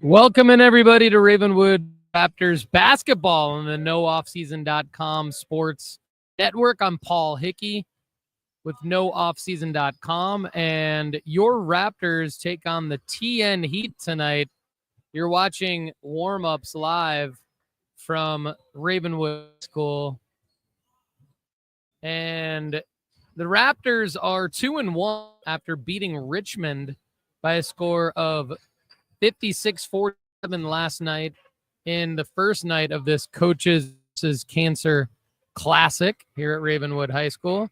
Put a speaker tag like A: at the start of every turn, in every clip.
A: Welcome in everybody to Ravenwood Raptors basketball on the nooffseason.com sports network. I'm Paul Hickey with nooffseason.com, and your Raptors take on the TN Heat tonight. You're watching warm-ups live from Ravenwood School, and the Raptors are 2-1 after beating Richmond by a score of 56-47 last night in the first night of this Coaches vs. Cancer Classic here at Ravenwood High School.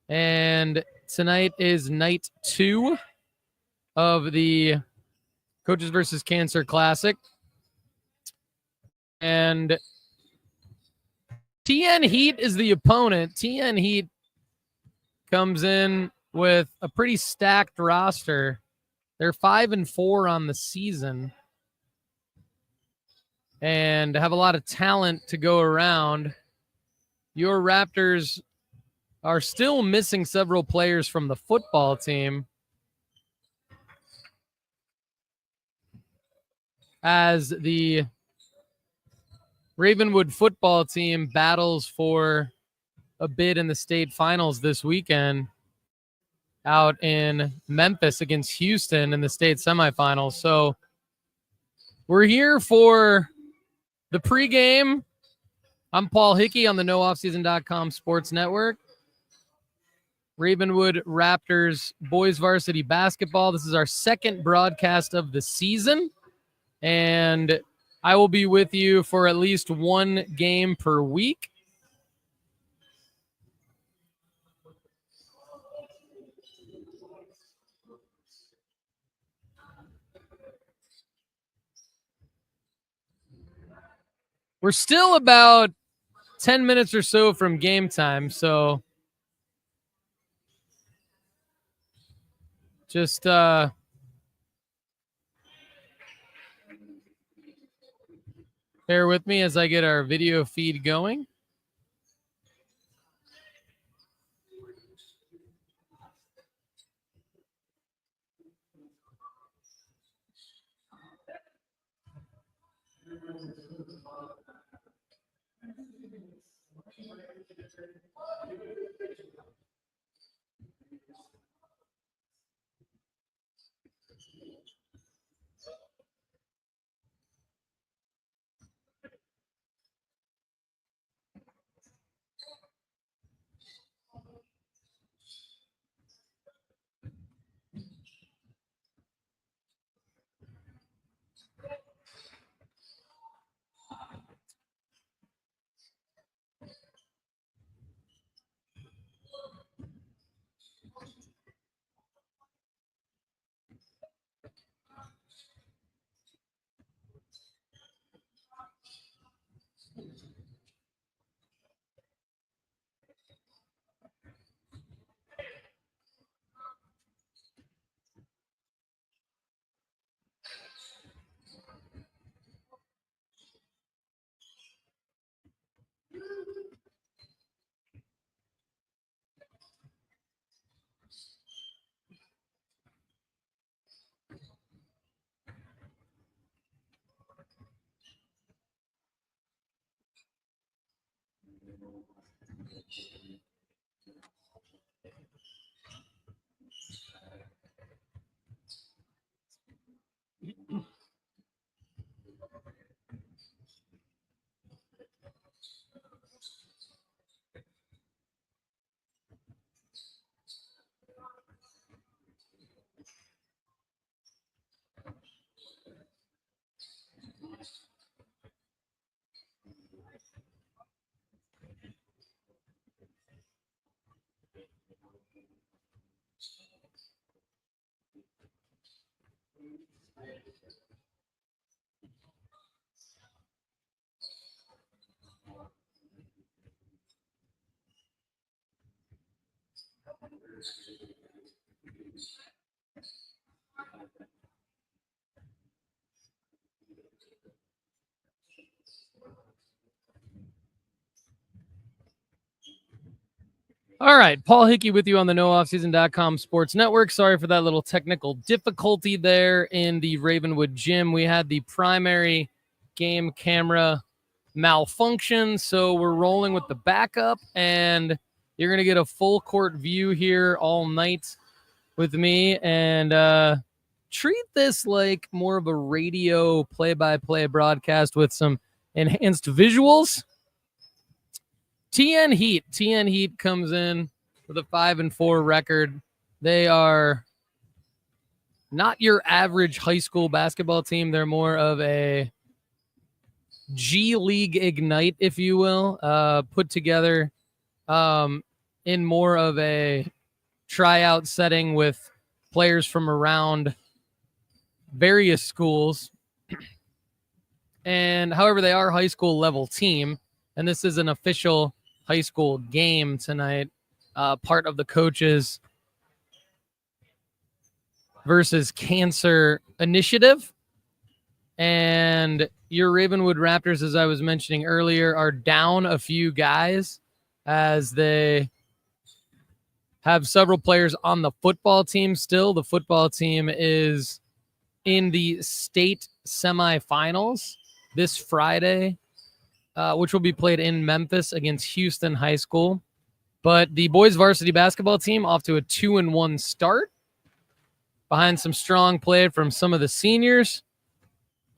A: And tonight is night 2 of the Coaches vs. Cancer Classic. And TN Heat is the opponent. TN Heat comes in with a pretty stacked roster. They're 5-4 on the season and have a lot of talent to go around. Your Raptors are still missing several players from the football team, as the Ravenwood football team battles for a bid in the state finals this weekend out in Memphis against Houston in the state semifinals. So we're here for the pregame. I'm Paul Hickey on the nooffseason.com sports network. Ravenwood Raptors boys varsity basketball. This is our second broadcast of the season, and I will be with you for at least one game per week. We're still about 10 minutes or so from game time, so just bear with me as I get our video feed going. All right, Paul Hickey with you on the NoOffSeason.com Sports Network. Sorry for that little technical difficulty there in the Ravenwood gym. We had the primary game camera malfunction, so we're rolling with the backup, and you're going to get a full court view here all night with me, and treat this like more of a radio play-by-play broadcast with some enhanced visuals. TN Heat comes in with a 5-4 record. They are not your average high school basketball team. They're more of a G League Ignite, if you will, put together in more of a tryout setting with players from around various schools. And however, they are a high school level team, and this is an official high school game tonight, part of the coaches versus cancer initiative. And your Ravenwood Raptors, as I was mentioning earlier, are down a few guys as they have several players on the football team still. The football team is in the state semifinals this Friday, which will be played in Memphis against Houston High School. But the boys varsity basketball team off to a 2-1 start behind some strong play from some of the seniors.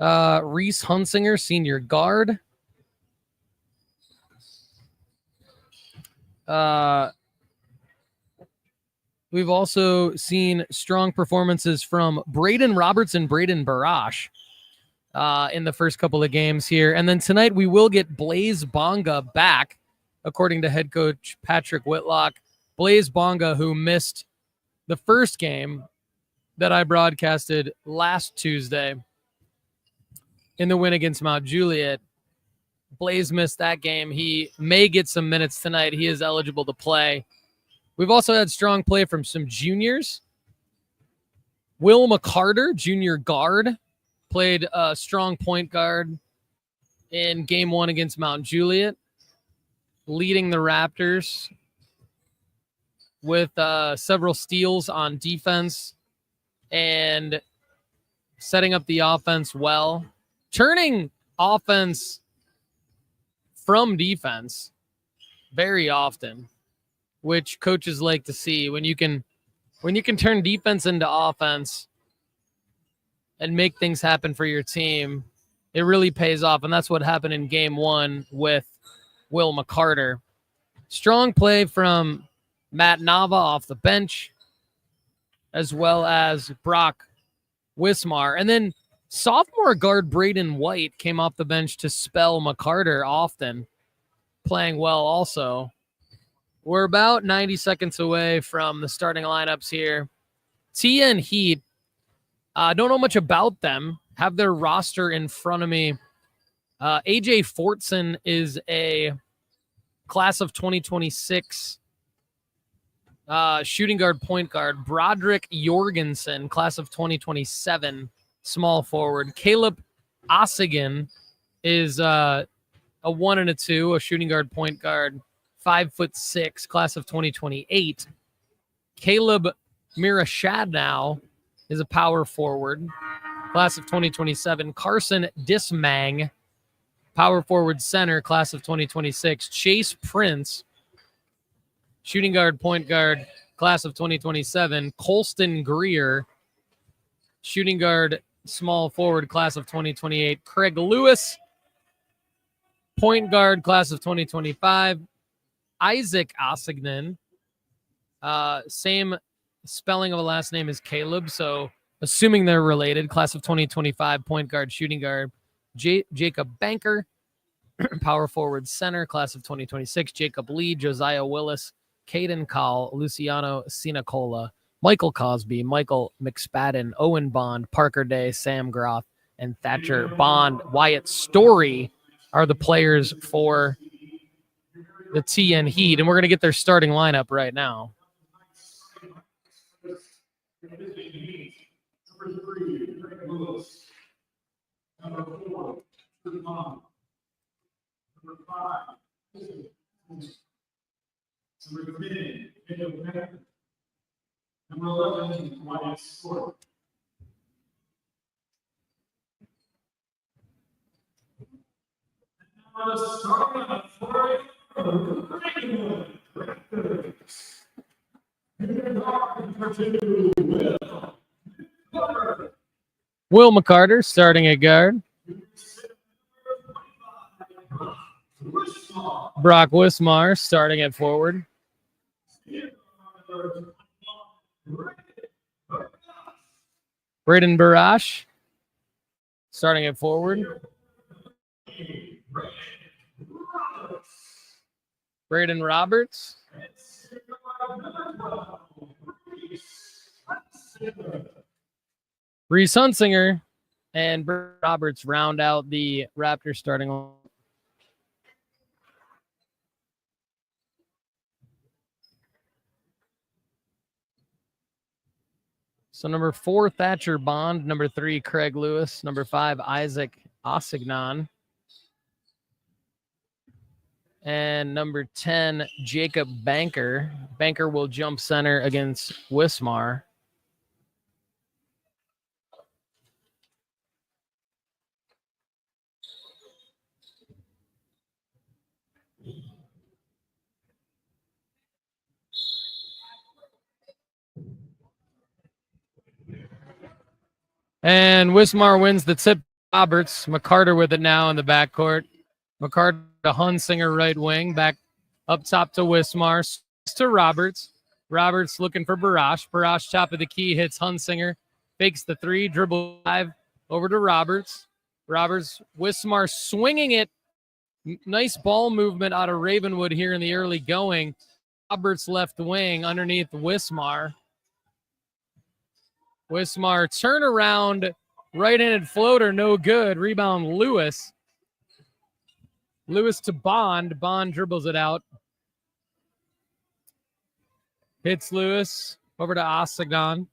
A: Reese Hunsinger, senior guard. We've also seen strong performances from Braden Roberts and Braden Barash in the first couple of games here. And then tonight we will get Blaze Bonga back, according to head coach Patrick Whitlock. Blaze Bonga, who missed the first game that I broadcasted last Tuesday in the win against Mount Juliet. Blaze missed that game. He may get some minutes tonight. He is eligible to play. We've also had strong play from some juniors. Will McCarter, junior guard, played a strong point guard in game one against Mount Juliet, leading the Raptors with several steals on defense and setting up the offense well, turning offense from defense very often, which coaches like to see. When you can turn defense into offense and make things happen for your team, it really pays off. And that's what happened in game one with Will McCarter. Strong play from Matt Nava off the bench, as well as Brock Wismar. And then sophomore guard Braden White came off the bench to spell McCarter often, playing well also. We're about 90 seconds away from the starting lineups here. TN Heat, don't know much about them. Have their roster in front of me. AJ Fortson is a class of 2026 shooting guard, point guard. Broderick Jorgensen, class of 2027, small forward. Caleb Ossigan is a 1 and a 2, a shooting guard, point guard, 5'6", class of 2028. Caleb Mirashadnow is a power forward, class of 2027. Carson Dismang, power forward center, class of 2026. Chase Prince, shooting guard, point guard, class of 2027. Colston Greer, shooting guard, small forward, class of 2028. Craig Lewis, point guard, class of 2025. Isaac Ossigan, same spelling of a last name as Caleb, so assuming they're related, class of 2025, point guard, shooting guard. Jacob Banker, power forward center, class of 2026. Jacob Lee, Josiah Willis, Caden Call, Luciano Sinacola, Michael Cosby, Michael McSpadden, Owen Bond, Parker Day, Sam Groff, and Thatcher Bond. Wyatt Story are the players for the TN Heat, and we're going to get their starting lineup right now.
B: Number 11, Wyatt Stewart. Starting for Ravenwood Raptors.
A: Will McCarter starting at guard. Brock Wismar starting at forward. Braden Barash starting at forward. Braden Roberts. Reese Hunsinger and Braden Roberts round out the Raptors starting line. So number 4, Thatcher Bond. Number 3, Craig Lewis. Number 5, Isaac Osignon. And number 10, Jacob Banker. Banker will jump center against Wismar. And Wismar wins the tip. Roberts. McCarter with it now in the backcourt. McCarter to Hunsinger right wing. Back up top to Wismar. To Roberts. Roberts looking for Barash. Barash top of the key. Hits Hunsinger. Fakes the 3. Dribble 5. Over to Roberts. Roberts. Wismar swinging it. Nice ball movement out of Ravenwood here in the early going. Roberts left wing underneath Wismar. Wismar turnaround, right-handed floater, no good. Rebound, Lewis. Lewis to Bond. Bond dribbles it out. Hits Lewis. Over to Osignon.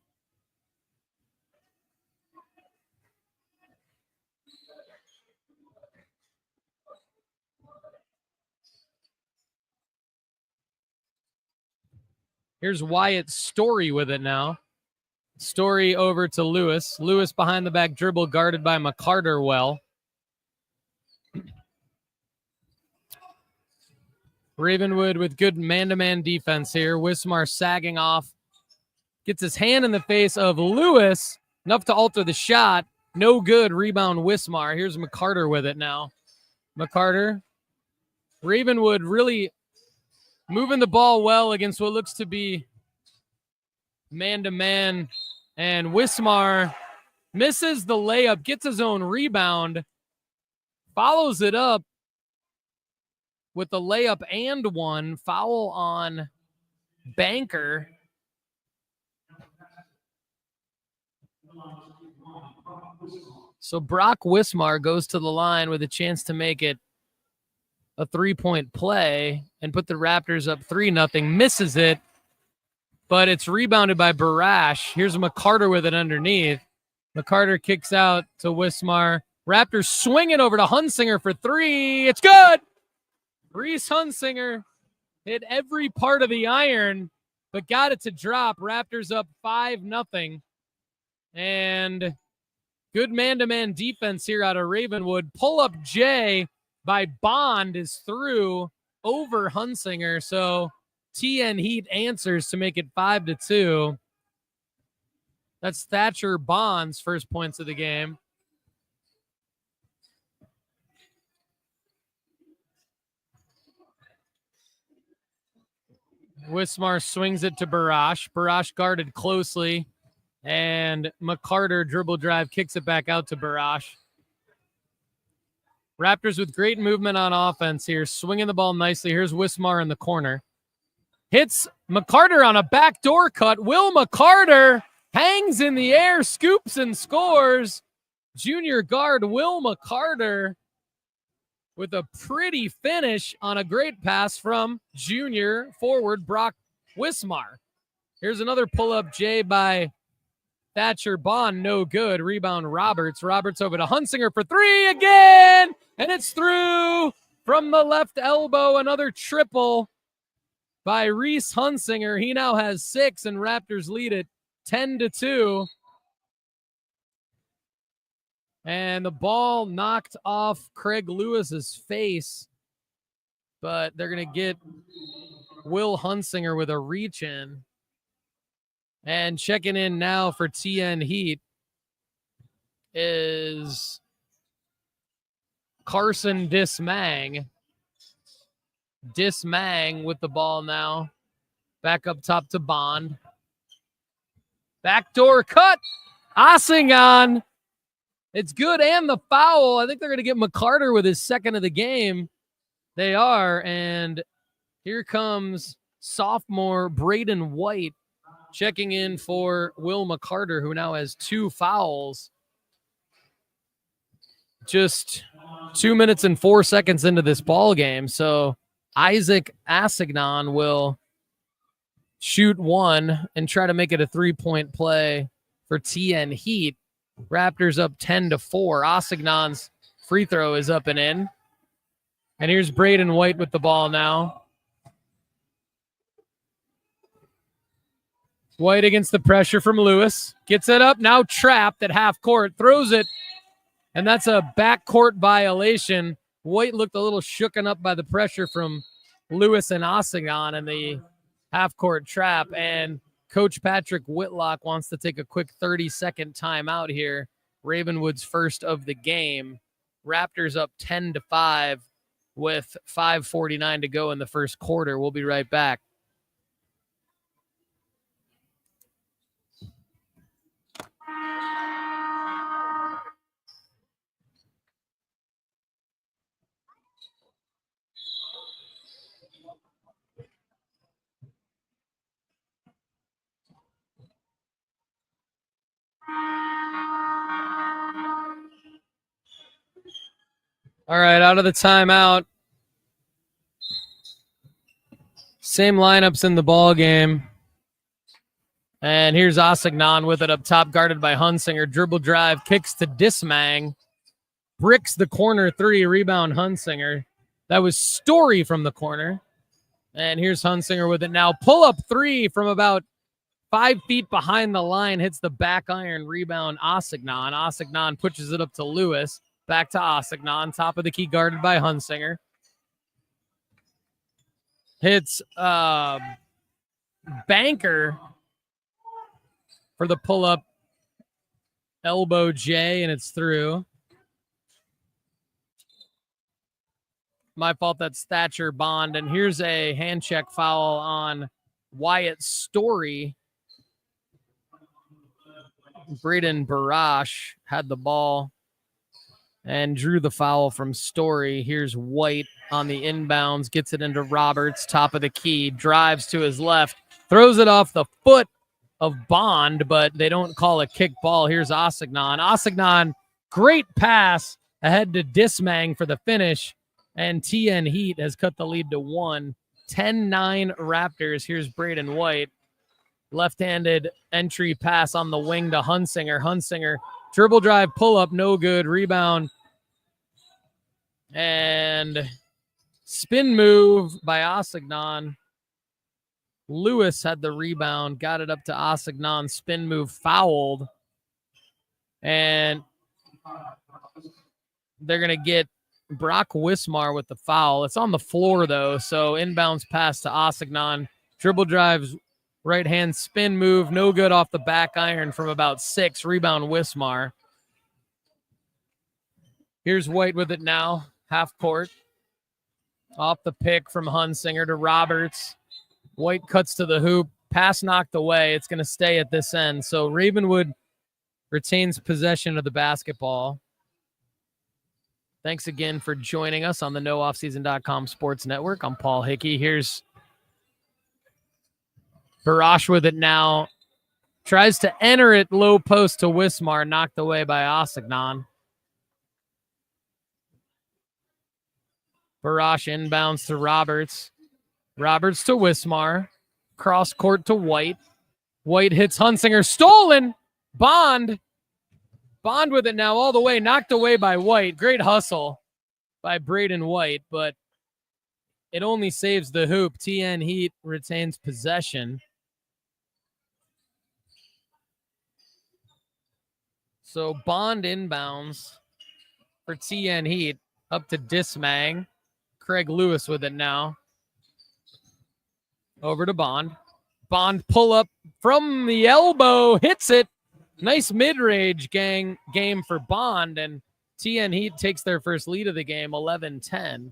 A: Here's Wyatt Story with it now. Story over to Lewis. Lewis behind the back dribble, guarded by McCarter well. Ravenwood with good man-to-man defense here. Wismar sagging off. Gets his hand in the face of Lewis. Enough to alter the shot. No good. Rebound Wismar. Here's McCarter with it now. McCarter. Ravenwood really moving the ball well against what looks to be man-to-man. And Wismar misses the layup, gets his own rebound, follows it up with the layup and one. Foul on Banker. So Brock Wismar goes to the line with a chance to make it a 3-point play and put the Raptors up 3-0. Misses it, but it's rebounded by Barash. Here's McCarter with it underneath. McCarter kicks out to Wismar. Raptors swing it over to Hunsinger for 3. It's good. Reese Hunsinger hit every part of the iron, but got it to drop. Raptors up 5-0. And good man-to-man defense here out of Ravenwood. Pull-up J by Bond is through over Hunsinger. So TN Heat answers to make it 5-2. That's Thatcher Bond's first points of the game. Wismar swings it to Barash. Barash guarded closely. And McCarter dribble drive kicks it back out to Barash. Raptors with great movement on offense here. Swinging the ball nicely. Here's Wismar in the corner. Hits McCarter on a backdoor cut. Will McCarter hangs in the air, scoops and scores. Junior guard Will McCarter with a pretty finish on a great pass from junior forward Brock Wismar. Here's another pull-up J by Thatcher Bond, no good. Rebound Roberts. Roberts over to Hunsinger for 3 again, and it's through from the left elbow. Another triple by Reese Hunsinger. He now has 6, and Raptors lead it 10-2. And the ball knocked off Craig Lewis's face, but they're going to get Will Hunsinger with a reach in. And checking in now for TN Heat is Carson Dismang. Dismang with the ball now. Back up top to Bond. Backdoor cut. Osingon. It's good and the foul. I think they're going to get McCarter with his second of the game. They are. And here comes sophomore Braden White checking in for Will McCarter, who now has 2 fouls. Just 2 minutes and 4 seconds into this ball game. So Isaac Asignon will shoot 1 and try to make it a 3-point play for TN Heat. Raptors up 10-4. Asignon's free throw is up and in. And here's Braden White with the ball now. White against the pressure from Lewis. Gets it up, now trapped at half court. Throws it, and that's a backcourt violation. White looked a little shooken up by the pressure from Lewis and Osingon in the half-court trap. And Coach Patrick Whitlock wants to take a quick 30-second timeout here. Ravenwood's first of the game. Raptors up 10-5 with 5:49 to go in the first quarter. We'll be right back. All right, out of the timeout. Same lineups in the ball game. And here's Osignon with it up top, guarded by Hunsinger. Dribble drive, kicks to Dismang. Bricks the corner 3, rebound Hunsinger. That was Story from the corner. And here's Hunsinger with it now. Pull up 3 from about 5 feet behind the line. Hits the back iron, rebound Osignon. Osignon pushes it up to Lewis. Back to Osignon, top of the key, guarded by Hunsinger. Hits Banker for the pull-up elbow J, and it's through. My fault, that's Thatcher Bond. And here's a hand check foul on Wyatt Story. Braden Barash had the ball and drew the foul from Story. Here's White on the inbounds, gets it into Roberts, top of the key, drives to his left, throws it off the foot of Bond, but they don't call a kick ball. Here's Osignon. Osignon, great pass ahead to Dismang for the finish, and TN Heat has cut the lead to 1. 10-9 Raptors. Here's Braden White. Left-handed entry pass on the wing to Hunsinger. Hunsinger, dribble drive, pull up, no good. Rebound. And spin move by Osignon. Lewis had the rebound, got it up to Osignon. Spin move fouled. And they're going to get Brock Wismar with the foul. It's on the floor, though, so inbounds pass to Osignon. Dribble drives, right-hand spin move, no good off the back iron from about 6. Rebound Wismar. Here's White with it now, half court. Off the pick from Hunsinger to Roberts. White cuts to the hoop, pass knocked away. It's going to stay at this end. So Ravenwood retains possession of the basketball. Thanks again for joining us on the NoOffSeason.com Sports Network. I'm Paul Hickey. Here's Barash with it now. Tries to enter it low post to Wismar, knocked away by Osignon. Barash inbounds to Roberts. Roberts to Wismar. Cross court to White. White hits Hunsinger. Stolen. Bond. Bond with it now all the way. Knocked away by White. Great hustle by Braden White, but it only saves the hoop. TN Heat retains possession. So Bond inbounds for TN Heat up to Dismang. Craig Lewis with it now. Over to Bond. Bond pull up from the elbow, hits it. Nice mid-range game for Bond, and TN Heat takes their first lead of the game, 11-10.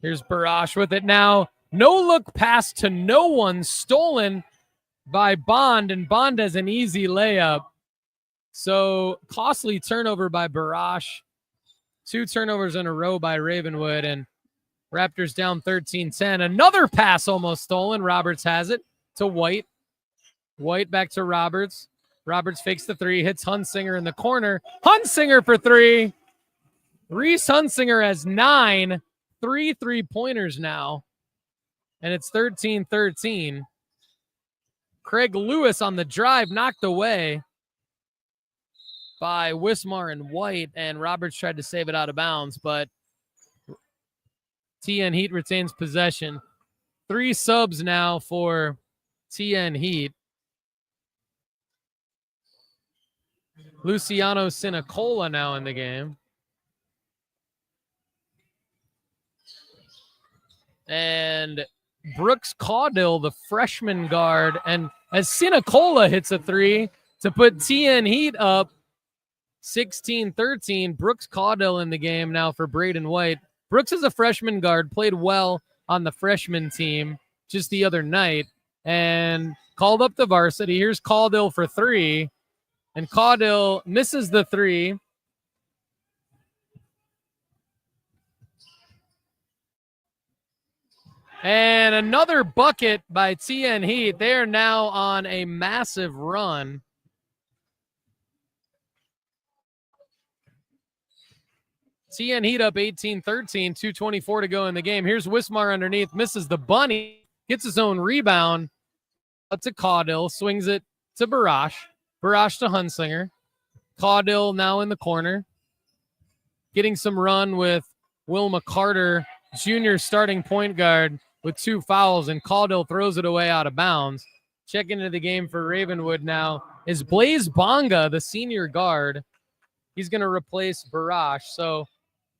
A: Here's Barash with it now. No look pass to no one, stolen by Bond, and Bond has an easy layup. So costly turnover by Barash. 2 turnovers in a row by Ravenwood, and Raptors down 13-10. Another pass almost stolen. Roberts has it to White. White back to Roberts. Roberts fakes the 3, hits Hunsinger in the corner. Hunsinger for 3. Reese Hunsinger has 9. 3 3-pointers now. And it's 13-13. Craig Lewis on the drive, knocked away by Wismar and White, and Roberts tried to save it out of bounds, but TN Heat retains possession. 3 subs now for TN Heat. Luciano Sinicola now in the game. And Brooks Caudill, the freshman guard, and as Sinicola hits a 3 to put TN Heat up 16-13, Brooks Caudill in the game now for Braden White. Brooks is a freshman guard, played well on the freshman team just the other night, and called up the varsity. Here's Caudill for 3, and Caudill misses the 3. And another bucket by TN Heat. They are now on a massive run. TN Heat up 18-13, 2:24 to go in the game. Here's Wismar underneath, misses the bunny, gets his own rebound. Up to Caudill, swings it to Barash. Barash to Hunsinger. Caudill now in the corner. Getting some run with Wilma Carter, junior starting point guard, with 2 fouls, and Caudill throws it away out of bounds. Check into the game for Ravenwood now is Blaze Bonga, the senior guard. He's going to replace Barash. So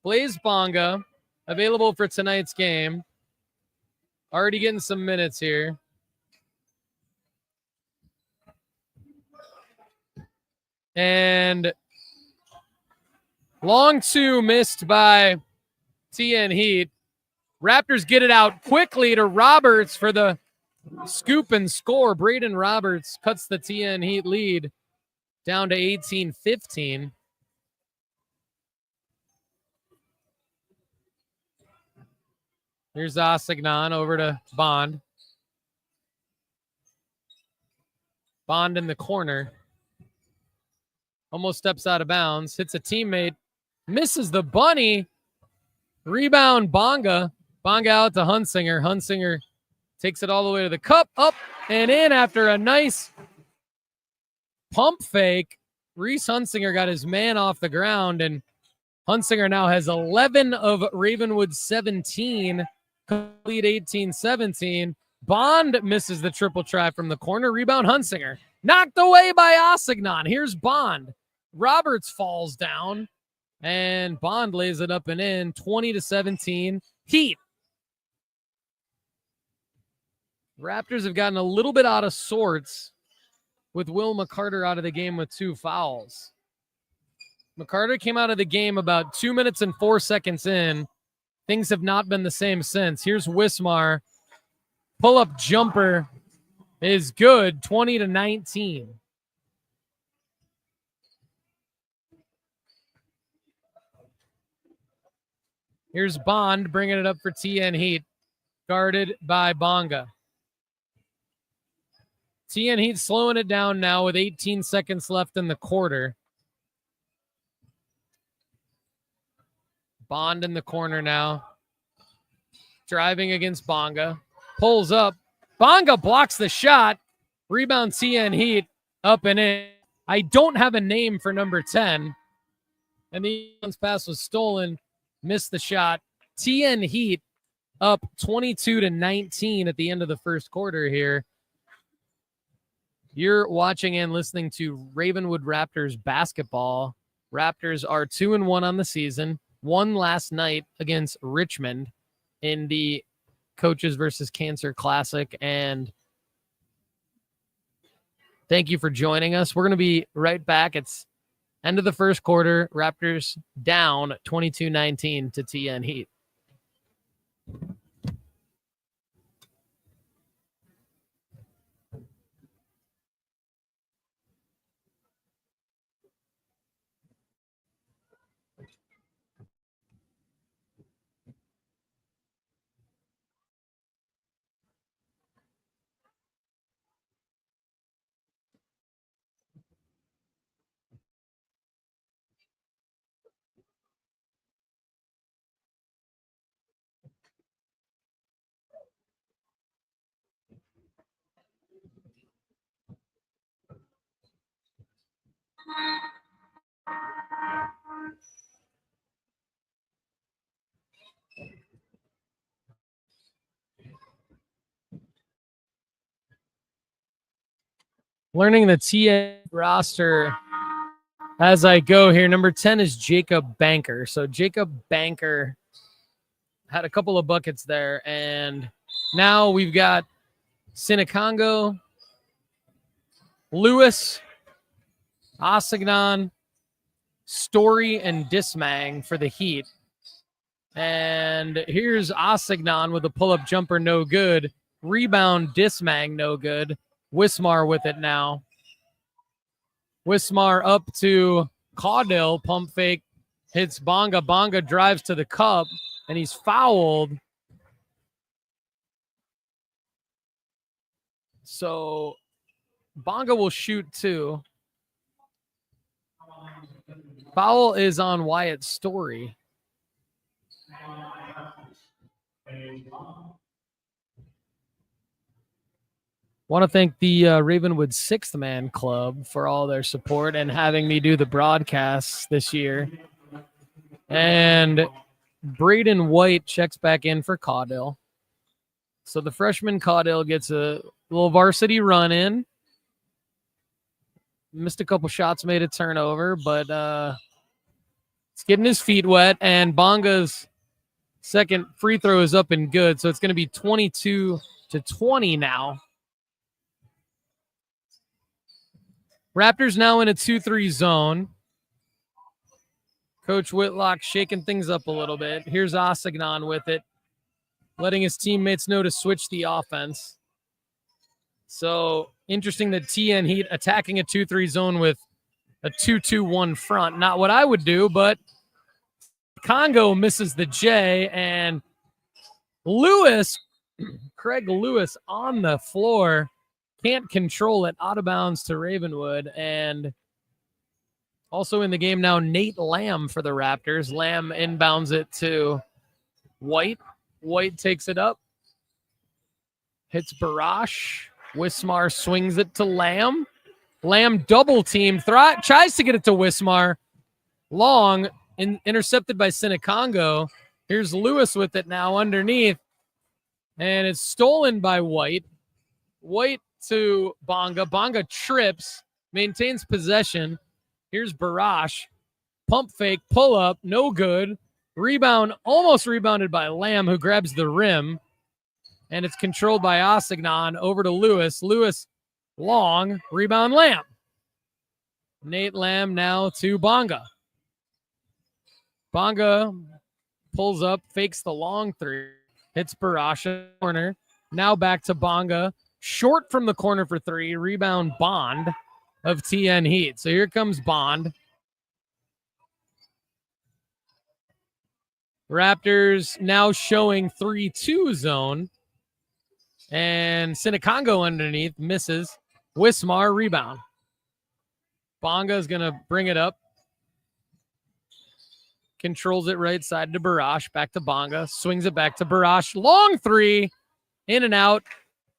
A: Blaze Bonga, available for tonight's game. Already getting some minutes here. And long 2 missed by TN Heat. Raptors get it out quickly to Roberts for the scoop and score. Braden Roberts cuts the TN Heat lead down to 18-15. Here's Asignan over to Bond. Bond in the corner. Almost steps out of bounds. Hits a teammate. Misses the bunny. Rebound Bonga. Bonga out to Hunsinger. Hunsinger takes it all the way to the cup. Up and in after a nice pump fake. Reese Hunsinger got his man off the ground, and Hunsinger now has 11 of Ravenwood's 17. Complete 18-17. Bond misses the triple try from the corner. Rebound Hunsinger. Knocked away by Asignan. Here's Bond. Roberts falls down, and Bond lays it up and in. 20-17. Heat. Raptors have gotten a little bit out of sorts with Will McCarter out of the game with 2 fouls. McCarter came out of the game about 2 minutes and 4 seconds in. Things have not been the same since. Here's Wismar. Pull-up jumper is good, 20-19. Here's Bond bringing it up for TN Heat, guarded by Bonga. TN Heat slowing it down now with 18 seconds left in the quarter. Bond in the corner now. Driving against Bonga. Pulls up. Bonga blocks the shot. Rebound TN Heat up and in. I don't have a name for number 10. And the pass was stolen, missed the shot. TN Heat up 22-19 at the end of the first quarter here. You're watching and listening to Ravenwood Raptors basketball. Raptors are 2-1 on the season. Won last night against Richmond in the Coaches versus Cancer Classic. And thank you for joining us. We're going to be right back. It's end of the first quarter. Raptors down 22-19 to TN Heat. Learning the TN roster as I go here. Number 10 is Jacob Banker. So Jacob Banker had a couple of buckets there. And now we've got Sinicongo, Lewis, Osignon, Story, and Dismang for the Heat. And here's Osignon with a pull-up jumper, no good. Rebound, Dismang, no good. Wismar with it now. Wismar up to Caudill, pump fake, hits Bonga. Bonga drives to the cup, and he's fouled. So Bonga will shoot two. Foul is on Wyatt Story. Want to thank the Ravenwood Sixth Man Club for all their support and having me do the broadcasts this year. And Braden White checks back in for Caudill. So the freshman Caudill gets a little varsity run in. Missed a couple shots, made a turnover, but it's getting his feet wet. And Bonga's second free throw is up and good. So it's going to be 22-20 now. Raptors now in a 2-3 zone. Coach Whitlock shaking things up a little bit. Here's Osignon with it, letting his teammates know to switch the offense. So interesting that TN Heat attacking a 2-3 zone with a 2-2-1 front. Not what I would do, but Congo misses the J, and Lewis, Craig Lewis on the floor, can't control it, out of bounds to Ravenwood. And also in the game now, Nate Lamb for the Raptors. Lamb inbounds it to White. White takes it up, hits Barash. Wismar swings it to Lamb. Lamb double team, tries to get it to Wismar. Long, intercepted by Sinicongo. Here's Lewis with it now underneath, and it's stolen by White. White to Bonga. Bonga trips, maintains possession. Here's Barash. Pump fake, pull up, no good. Rebound, almost rebounded by Lamb, who grabs the rim. And it's controlled by Osignon over to Lewis. Lewis long, rebound Lamb. Nate Lamb now to Bonga. Bonga pulls up, fakes the long three, hits Barash in the corner. Now back to Bonga. Short from the corner for three. Rebound Bond of TN Heat. So here comes Bond. Raptors now showing 3-2 zone. And Sinicongo underneath misses. Wismar rebound. Bonga is going to bring it up. Controls it right side to Barash. Back to Bonga. Swings it back to Barash. Long three. In and out.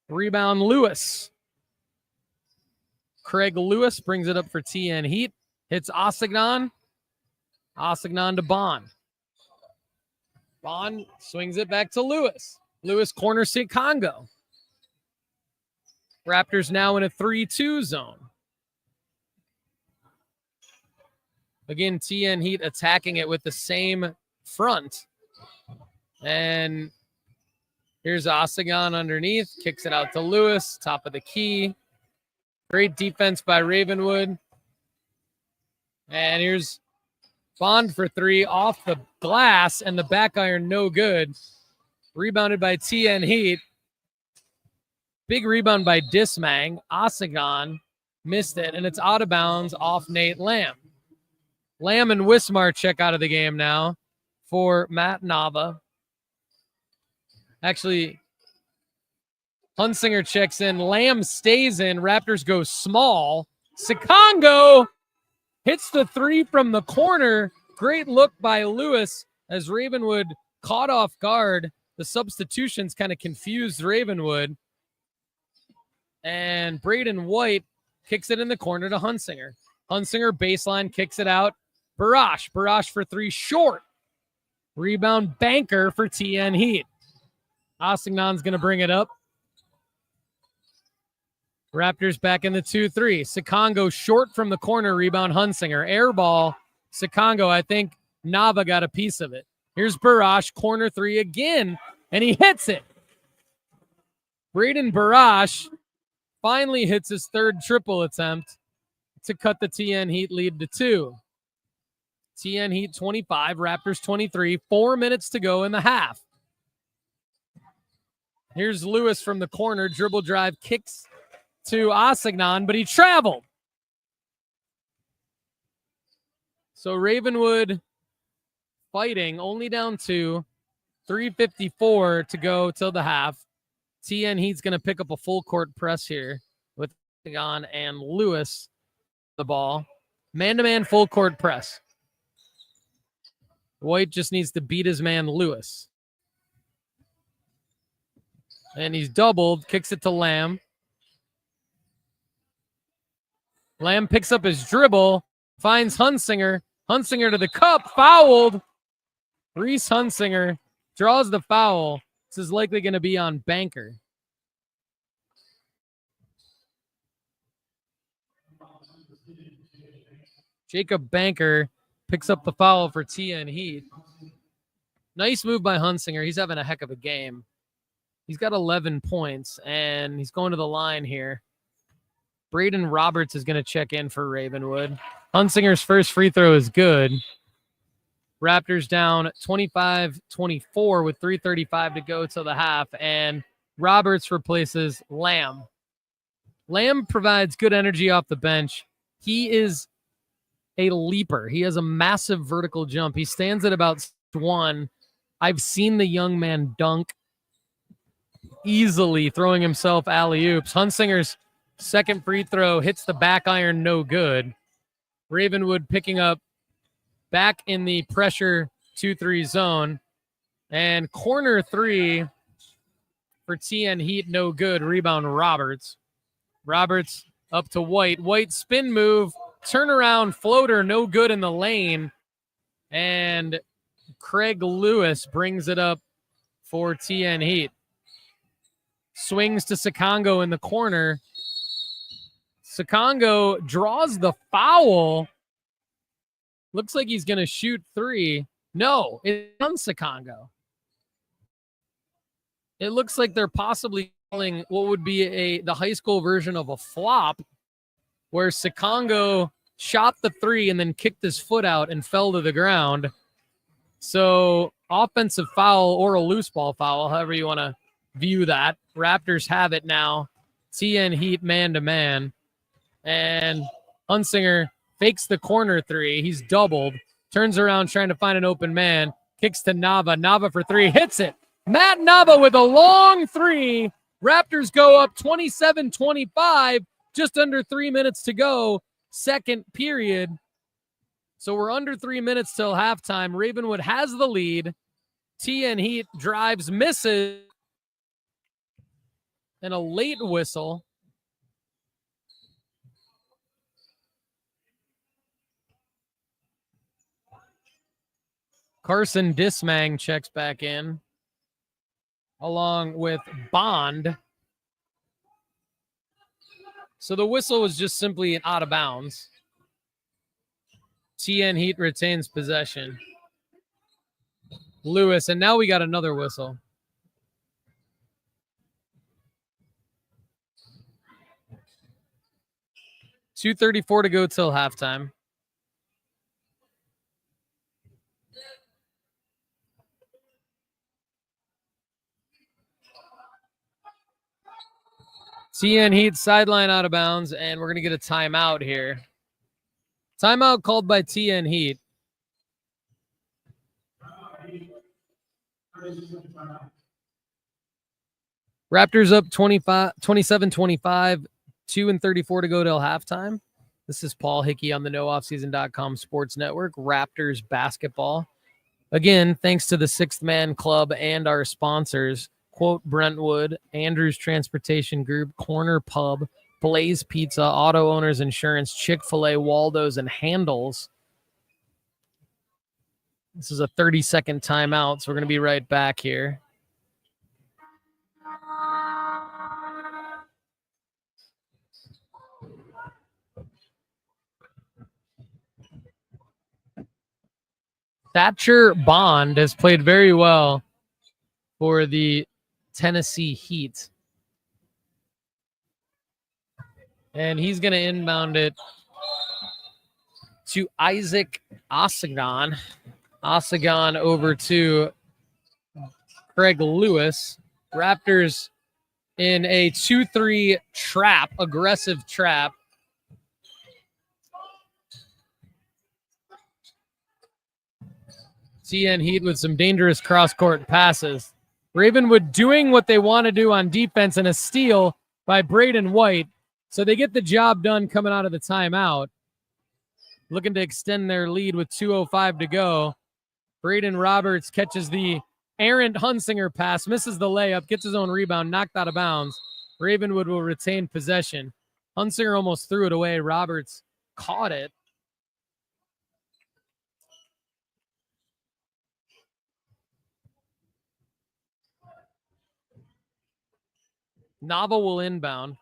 A: Rebound Lewis. Craig Lewis brings it up for TN Heat. Hits Osignon. Ossegnon to Bond. Bond swings it back to Lewis. Lewis corner Congo. Raptors now in a 3-2 zone. Again, TN Heat attacking it with the same front. And here's Ossegnon underneath. Kicks it out to Lewis, top of the key. Great defense by Ravenwood. And here's Bond for three off the glass, and the back iron no good. Rebounded by TN Heat. Big rebound by Dismang. Ossegnon missed it, and it's out of bounds off Nate Lamb. Lamb and Wismar check out of the game now for Matt Nava. Actually, Hunsinger checks in. Lamb stays in. Raptors go small. Sikongo hits the three from the corner. Great look by Lewis as Ravenwood caught off guard. The substitutions kind of confused Ravenwood. And Braden White kicks it in the corner to Hunsinger. Hunsinger baseline kicks it out. Barash for three short. Rebound Banker for TN Heat. Ossegnon's going to bring it up. Raptors back in the 2-3. Sikongo short from the corner. Rebound Hunsinger. Air ball. Sikongo, I think Nava got a piece of it. Here's Barash, corner three again, and he hits it. Braden Barash finally hits his third triple attempt to cut the TN Heat lead to 2. TN Heat 25, Raptors 23. 4 minutes to go in the half. Here's Lewis from the corner. Dribble drive, kicks to Ossegnon, but he traveled. So Ravenwood fighting, only down 2. 3:54 to go till the half. TN Heat's going to pick up a full court press here with Ossegnon and Lewis the ball. Man-to-man full court press. White just needs to beat his man Lewis. And he's doubled, kicks it to Lamb. Lamb picks up his dribble, finds Hunsinger. Hunsinger to the cup, fouled. Reese Hunsinger draws the foul. This is likely going to be on Banker. Jacob Banker picks up the foul for TN Heat. Nice move by Hunsinger. He's having a heck of a game. He's got 11 points, and he's going to the line here. Braden Roberts is going to check in for Ravenwood. Hunsinger's first free throw is good. Raptors down 25-24 with 3:35 to go till the half, and Roberts replaces Lamb. Lamb provides good energy off the bench. He is a leaper. He has a massive vertical jump. He stands at about 1. I've seen the young man dunk easily, throwing himself alley-oops. Hunsinger's second free throw hits the back iron, no good. Ravenwood picking up back in the pressure 2-3 zone. And corner three for TN Heat, no good. Rebound Roberts. Roberts up to White. White spin move, turnaround floater, no good in the lane. And Craig Lewis brings it up for TN Heat. Swings to Sikongo in the corner. Sikongo draws the foul. Looks like he's going to shoot 3. No, it's on Sikongo. It looks like they're possibly calling what would be the high school version of a flop, where Sikongo shot the 3 and then kicked his foot out and fell to the ground. So offensive foul or a loose ball foul, however you want to view that. Raptors have it now. TN Heat man-to-man. And Hunsinger fakes the corner 3. He's doubled. Turns around trying to find an open man. Kicks to Nava. Nava for 3. Hits it. Matt Nava with a long 3. Raptors go up 27-25. Just under 3 minutes to go. Second period. So we're under 3 minutes till halftime. Ravenwood has the lead. TN Heat drives, misses. And a late whistle. Carson Dismang checks back in, along with Bond. So the whistle was just simply out of bounds. TN Heat retains possession. Lewis, and now we got another whistle. .234 to go till halftime. TN Heat sideline out of bounds, and we're going to get a timeout here. Timeout called by TN Heat. Raptors up 27-25, 2:34 to go till halftime. This is Paul Hickey on the NoOffSeason.com Sports Network. Raptors basketball. Again, thanks to the Sixth Man Club and our sponsors, Quote Brentwood, Andrews Transportation Group, Corner Pub, Blaze Pizza, Auto Owners Insurance, Chick-fil-A, Waldo's, and Handles. This is a 30-second timeout, so we're going to be right back here. Thatcher Bond has played very well for the Tennessee Heat. And he's going to inbound it to Isaac Osagon. Osagon over to Craig Lewis. Raptors in a 2-3 trap, aggressive trap. TN Heat with some dangerous cross-court passes. Ravenwood doing what they want to do on defense, and a steal by Braden White. So they get the job done coming out of the timeout. Looking to extend their lead with 2:05 to go. Braden Roberts catches the errant Hunsinger pass, misses the layup, gets his own rebound, knocked out of bounds. Ravenwood will retain possession. Hunsinger almost threw it away. Roberts caught it. Nava will inbound.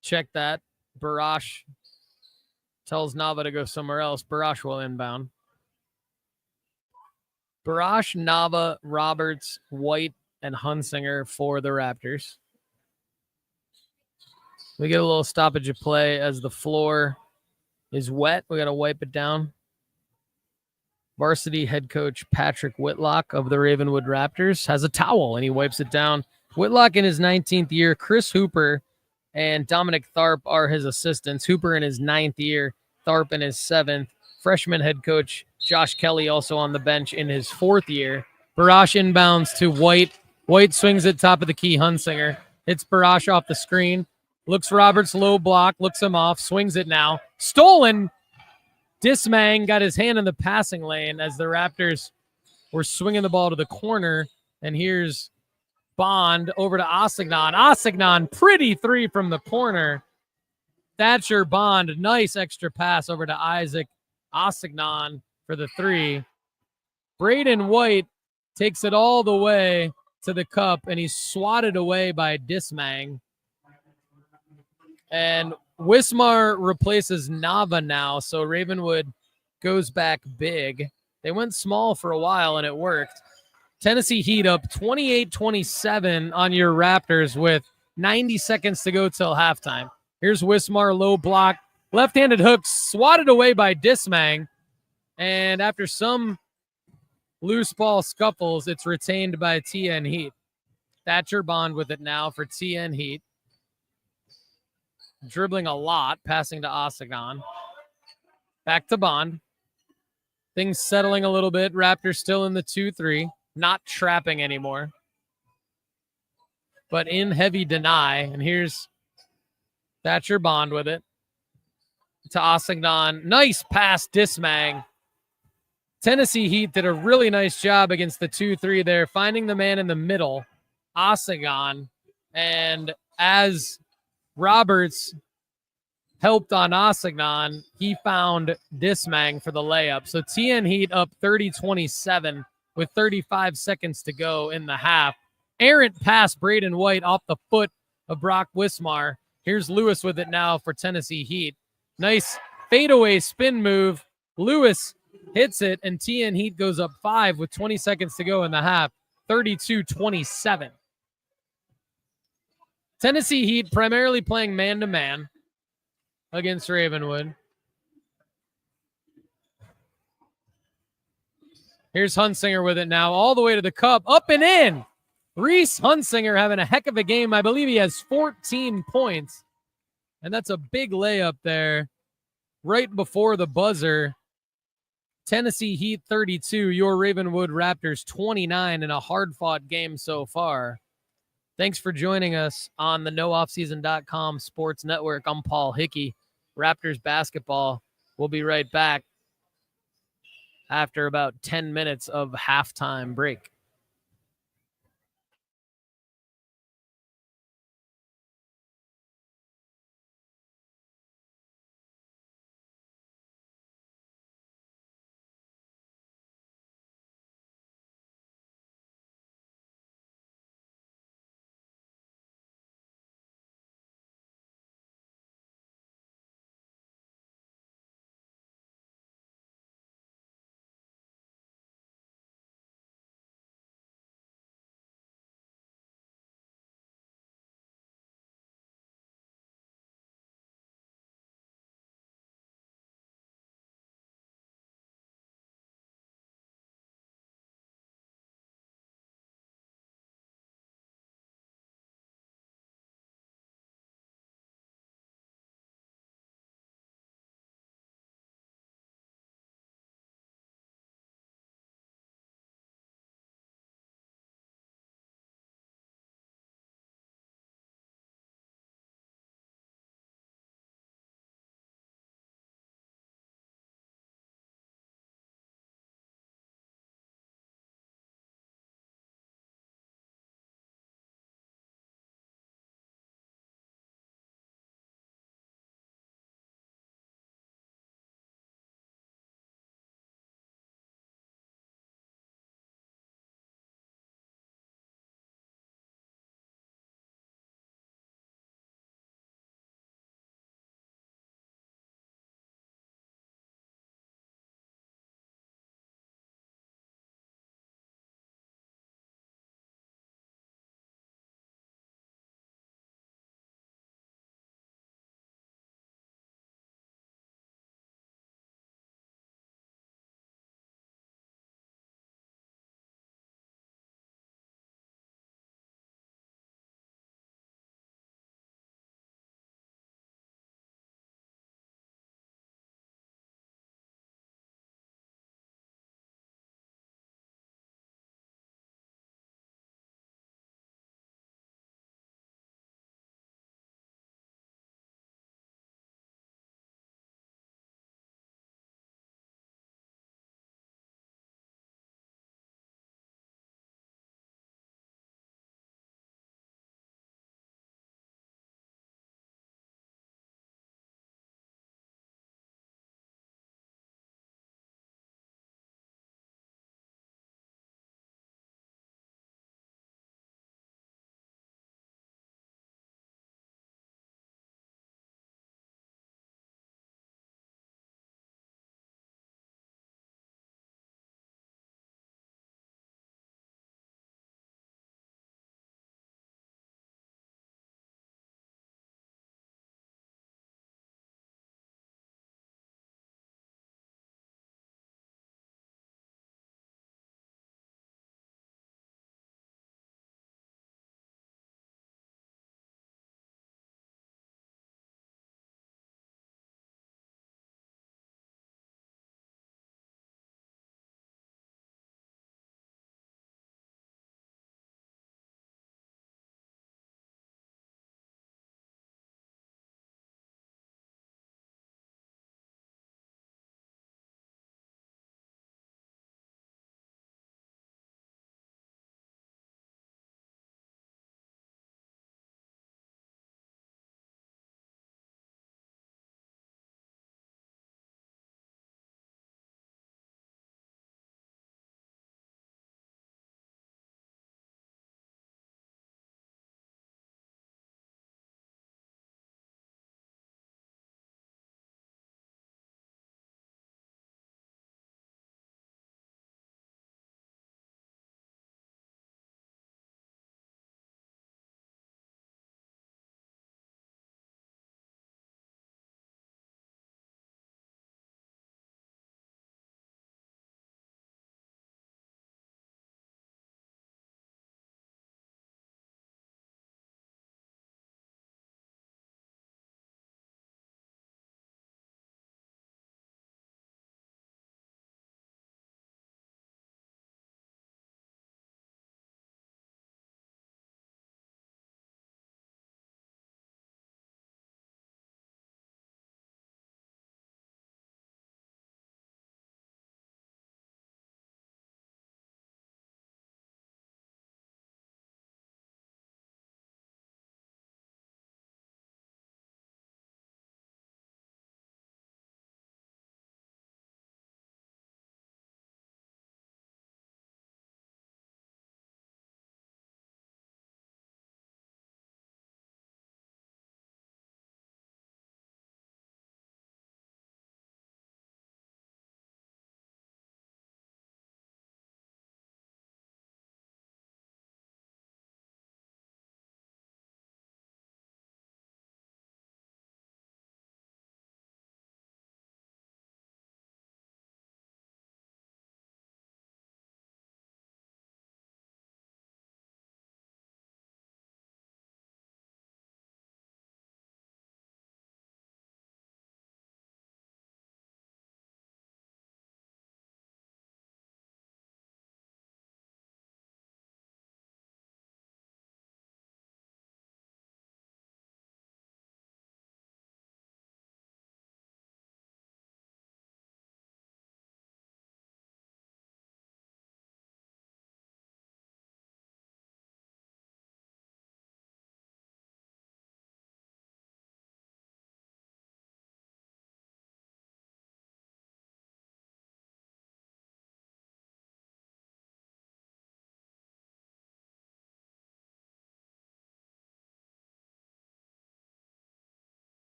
A: Check that. Barash tells Nava to go somewhere else. Barash will inbound. Barash, Nava, Roberts, White, and Hunsinger for the Raptors. We get a little stoppage of play as the floor is wet. We got to wipe it down. Varsity head coach Patrick Whitlock of the Ravenwood Raptors has a towel, and he wipes it down. Whitlock in his 19th year. Chris Hooper and Dominic Tharp are his assistants. Hooper in his 9th year. Tharp in his 7th. Freshman head coach Josh Kelly also on the bench in his 4th year. Barash inbounds to White. White swings it top of the key. Hunsinger hits Barash off the screen. Looks Roberts low block. Looks him off. Swings it now. Stolen. Dismang got his hand in the passing lane as the Raptors were swinging the ball to the corner. And here's Bond over to Osignon. Osignon, pretty three from the corner. Thatcher Bond, nice extra pass over to Isaac Osignon for the three. Braden White takes it all the way to the cup, and he's swatted away by Dismang. And Wismar replaces Nava now, so Ravenwood goes back big. They went small for a while, and it worked. Tennessee Heat up 28-27 on your Raptors with 90 seconds to go till halftime. Here's Wismar, low block, left-handed hook, swatted away by Dismang. And after some loose ball scuffles, it's retained by TN Heat. Thatcher Bond with it now for TN Heat. Dribbling a lot, passing to Osagon. Back to Bond. Things settling a little bit. Raptors still in the 2-3. Not trapping anymore. But in heavy deny. And here's Thatcher Bond with it. To Osagon. Nice pass, Dismang. Tennessee Heat did a really nice job against the 2-3 there, finding the man in the middle, Osagon. And as Roberts helped on Osignon. He found Dismang for the layup. So TN Heat up 30-27 with 35 seconds to go in the half. Errant pass Braden White off the foot of Brock Wismar. Here's Lewis with it now for Tennessee Heat. Nice fadeaway spin move. Lewis hits it, and TN Heat goes up 5 with 20 seconds to go in the half, 32-27. Tennessee Heat primarily playing man-to-man against Ravenwood. Here's Hunsinger with it now, all the way to the cup, up and in. Reese Hunsinger having a heck of a game. I believe he has 14 points, and that's a big layup there right before the buzzer. Tennessee Heat 32, your Ravenwood Raptors 29 in a hard-fought game so far. Thanks for joining us on the NoOffSeason.com Sports Network. I'm Paul Hickey. Raptors basketball. We'll be right back after about 10 minutes of halftime break.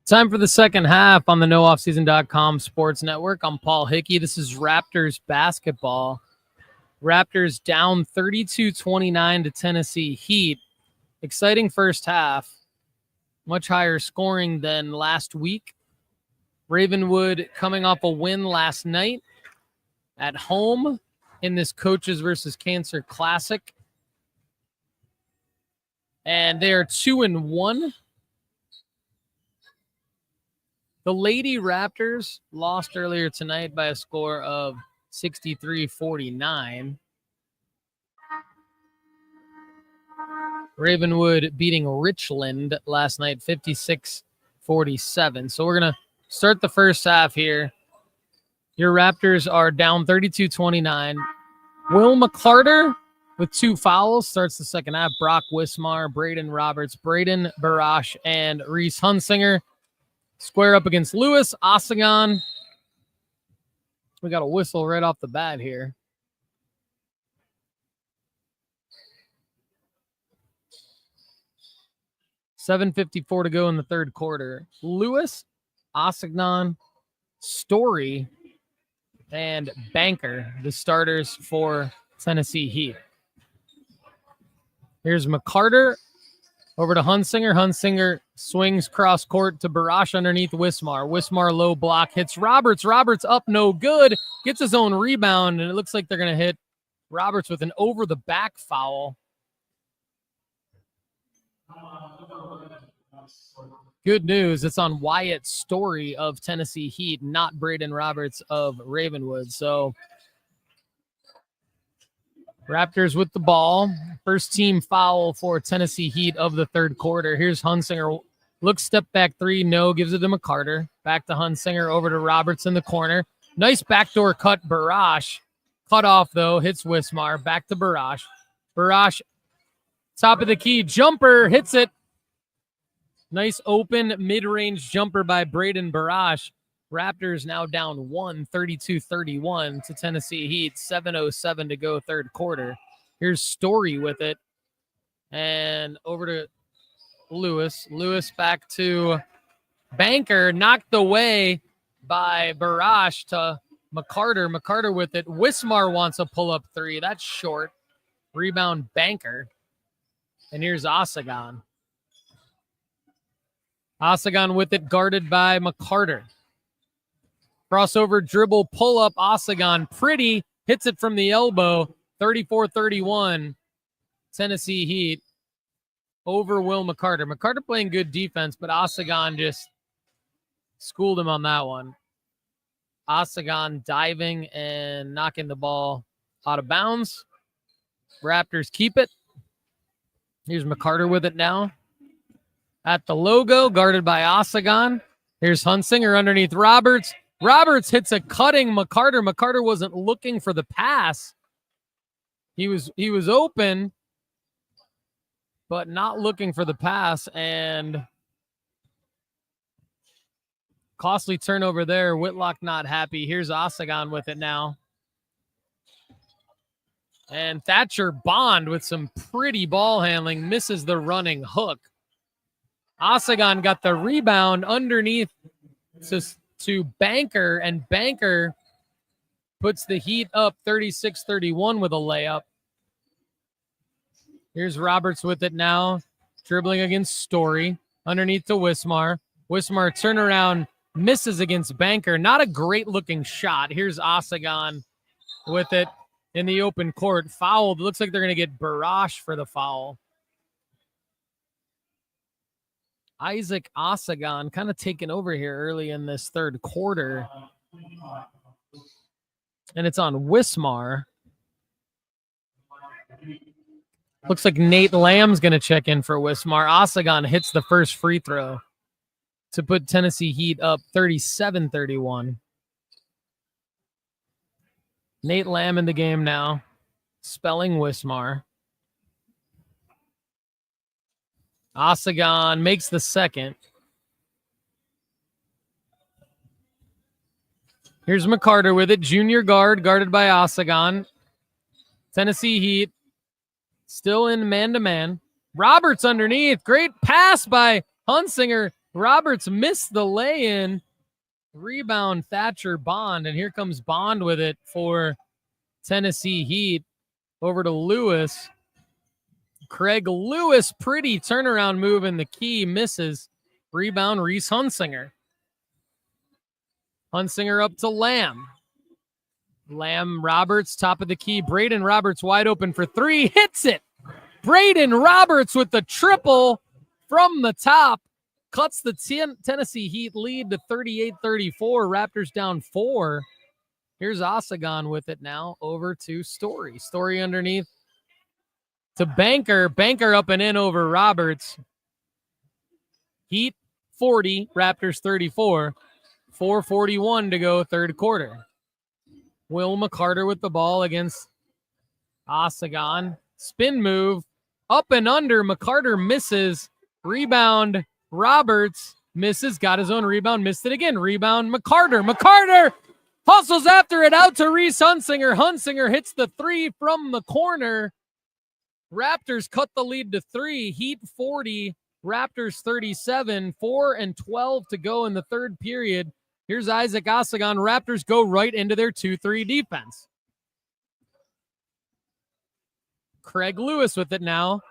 A: Time for the second half on the NoOffSeason.com Sports Network. I'm Paul Hickey. This is Raptors basketball. Raptors down 32-29 to Tennessee Heat. Exciting first half. Much higher scoring than last week. Ravenwood coming off a win last night at home in this Coaches versus Cancer Classic. And they are 2-1. The Lady Raptors lost earlier tonight by a score of 63-49. Ravenwood beating Richland last night 56-47. So we're going to start the first half here. Your Raptors are down 32-29. Will McCarter with 2 fouls starts the second half. Brock Wismar, Braden Roberts, Braden Barash, and Reese Hunsinger square up against Lewis Osagon. We got a whistle right off the bat here. $7:54 to go in the third quarter. Lewis, Osagon, Story, and Banker, the starters for Tennessee Heat. Here's McCarter over to Hunsinger. Hunsinger swings cross court to Barash underneath Wismar. Wismar low block hits Roberts. Roberts up, no good. Gets his own rebound, and it looks like they're going to hit Roberts with an over-the-back foul. Good news. It's on Wyatt Story of Tennessee Heat, not Braden Roberts of Ravenwood. So Raptors with the ball. First team foul for Tennessee Heat of the third quarter. Here's Hunsinger. Looks step back 3. No. Gives it to McCarter. Back to Hunsinger. Over to Roberts in the corner. Nice backdoor cut. Barash. Cut off, though. Hits Wismar. Back to Barash. Barash. Top of the key. Jumper. Hits it. Nice open mid-range jumper by Braden Barash. Raptors now down 32-31 to Tennessee Heat. 7:07 to go third quarter. Here's Story with it. And over to Lewis. Lewis back to Banker. Knocked away by Barash to McCarter. McCarter with it. Wismar wants a pull-up 3. That's short. Rebound Banker. And here's Osagon. Osagon with it, guarded by McCarter. Crossover dribble, pull up, Osagon. Pretty, hits it from the elbow. 34-31. Tennessee Heat over Will McCarter. McCarter playing good defense, but Osagon just schooled him on that one. Osagon diving and knocking the ball out of bounds. Raptors keep it. Here's McCarter with it now. At the logo, guarded by Osagon. Here's Hunsinger underneath Roberts. Roberts hits a cutting McCarter. McCarter wasn't looking for the pass. He was open, but not looking for the pass. And costly turnover there. Whitlock not happy. Here's Osagon with it now. And Thatcher Bond with some pretty ball handling. Misses the running hook. Osagon got the rebound underneath to Banker, and Banker puts the Heat up 36-31 with a layup. Here's Roberts with it now, dribbling against Story, underneath to Wismar. Wismar turnaround, misses against Banker. Not a great-looking shot. Here's Osagon with it in the open court. Fouled. Looks like they're going to get Barash for the foul. Isaac Osagon kind of taken over here early in this third quarter. And it's on Wismar. Looks like Nate Lamb's going to check in for Wismar. Osagon hits the first free throw to put Tennessee Heat up 37-31. Nate Lamb in the game now, spelling Wismar. Osagon makes the second. Here's McCarter with it. Junior guard, guarded by Osagon. Tennessee Heat still in man-to-man. Roberts underneath. Great pass by Hunsinger. Roberts missed the lay-in. Rebound Thatcher Bond, and here comes Bond with it for Tennessee Heat. Over to Lewis. Craig Lewis, pretty turnaround move in the key, misses. Rebound Reese Hunsinger. Hunsinger up to Lamb. Lamb Roberts, top of the key. Braden Roberts wide open for three, hits it. Braden Roberts with the triple from the top. Cuts the Tennessee Heat lead to 38-34. Raptors down 4. Here's Osagon with it now. Over to Story. Story underneath to Banker. Banker up and in over Roberts. Heat 40, Raptors 34. 4:41 to go, third quarter. Will McCarter with the ball against Osagon. Spin move. Up and under. McCarter misses. Rebound. Roberts misses, got his own rebound, missed it again. Rebound, McCarter. McCarter hustles after it out to Reese Hunsinger. Hunsinger hits the three from the corner. Raptors cut the lead to 3. Heat 40, Raptors 37. 4:12 to go in the third period. Here's Isaac Osagon. Raptors go right into their 2-3 defense. Craig Lewis with it now.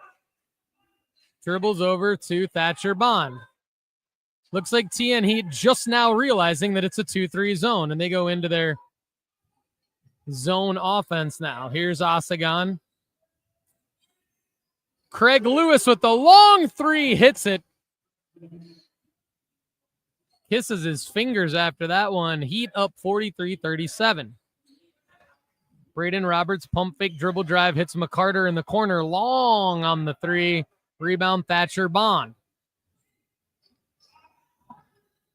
A: Dribbles over to Thatcher Bond. Looks like TN Heat just now realizing that it's a 2-3 zone, and they go into their zone offense now. Here's Osagon. Craig Lewis with the long three, hits it. Kisses his fingers after that one. Heat up 43-37. Braden Roberts, pump fake, dribble drive, hits McCarter in the corner. Long on the three. Rebound Thatcher Bond.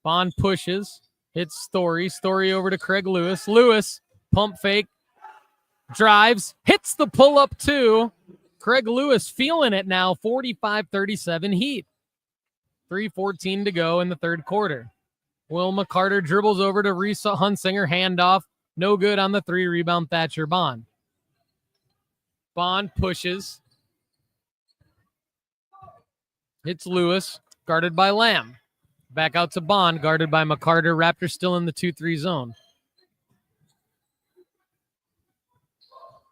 A: Bond pushes. Hits Story. Story over to Craig Lewis. Lewis, pump fake. Drives. Hits the pull-up too. Craig Lewis feeling it now. 45-37 Heat. 3:14 to go in the third quarter. Will McCarter dribbles over to Reese Hunsinger. Handoff. No good on the three. Rebound Thatcher Bond. Bond pushes. Hits Lewis, guarded by Lamb. Back out to Bond, guarded by McCarter. Raptors still in the 2-3 zone.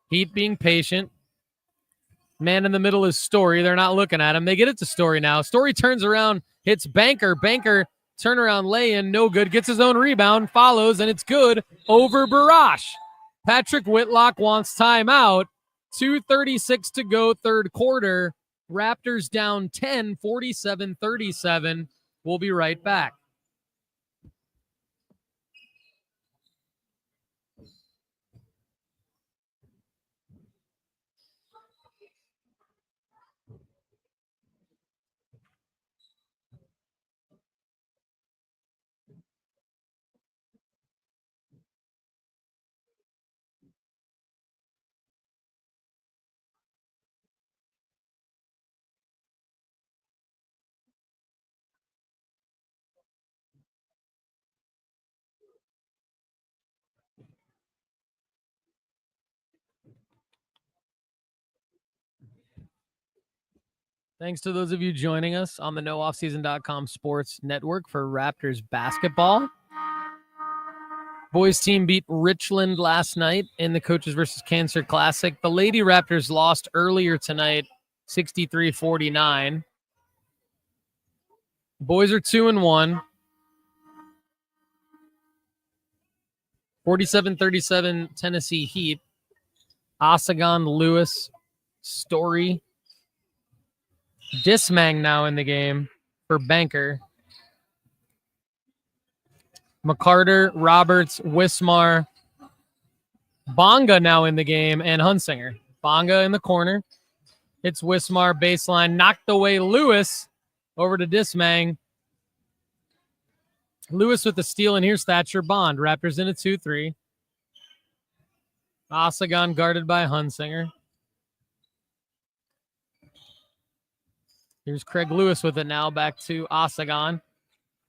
A: Heat being patient. Man in the middle is Story. They're not looking at him. They get it to Story now. Story turns around, hits Banker. Banker, turnaround lay-in, no good. Gets his own rebound, follows, and it's good over Barash. Patrick Whitlock wants timeout. 2:36 to go, third quarter. Raptors down 10, 47-37. We'll be right back. Thanks to those of you joining us on the NoOffSeason.com sports network for Raptors basketball. Boys team beat Richland last night in the Coaches versus Cancer Classic. The Lady Raptors lost earlier tonight, 63-49. Boys are 2-1. 47-37 Tennessee Heat. Osagon, Lewis, Story, Dismang now in the game for Banker. McCarter, Roberts, Wismar, Bonga now in the game, and Hunsinger. Bonga in the corner. Hits Wismar, baseline, knocked away Lewis over to Dismang. Lewis with the steal, and here's Thatcher Bond. Raptors in a 2-3. Osagon guarded by Hunsinger. Here's Craig Lewis with it now, back to Osagon.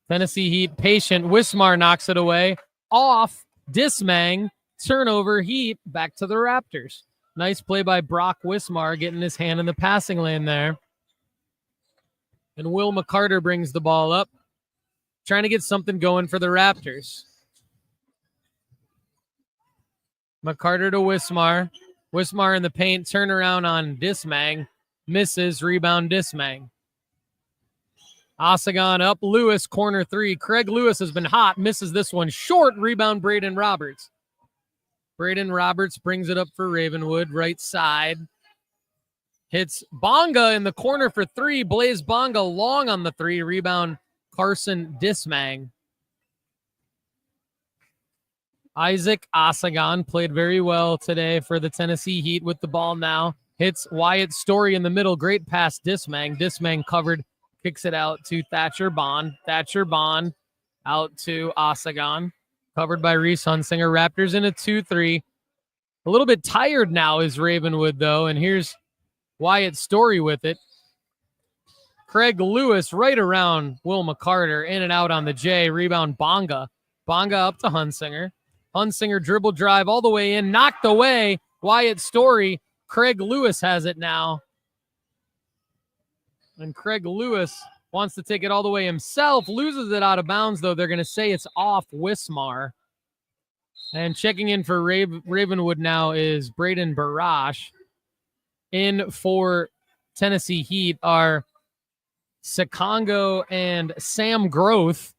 A: Tennessee Heat patient. Wismar knocks it away. Off Dismang. Turnover Heat. Back to the Raptors. Nice play by Brock Wismar, getting his hand in the passing lane there. And Will McCarter brings the ball up. trying to get something going for the Raptors. McCarter to Wismar. Wismar in the paint, turnaround on Dismang. Misses, rebound Dismang. Osagon up, Lewis, corner three. Craig Lewis has been hot, misses this one. Short, rebound Braden Roberts. Braden Roberts brings it up for Ravenwood, right side. Hits Bonga in the corner for three. Blaze Bonga long on the three. Rebound Carson Dismang. Isaac Osagon played very well today for the Tennessee Heat with the ball now. Hits Wyatt Story in the middle. Great pass, Dismang. Dismang covered, kicks it out to Thatcher Bond. Thatcher Bond out to Osagon. Covered by Reese Hunsinger. Raptors in a 2-3. A little bit tired now is Ravenwood, though, and here's Wyatt Story with it. Craig Lewis right around Will McCarter. In and out on the J. Rebound Bonga. Bonga up to Hunsinger. Hunsinger dribble drive all the way in. Knocked away. Wyatt Story. Craig Lewis has it now. And Craig Lewis wants to take it all the way himself. Loses it out of bounds, though. They're going to say it's off Wismar. And checking in for Ravenwood now is Braden Barash. In for Tennessee Heat are Sikongo and Sam Groth.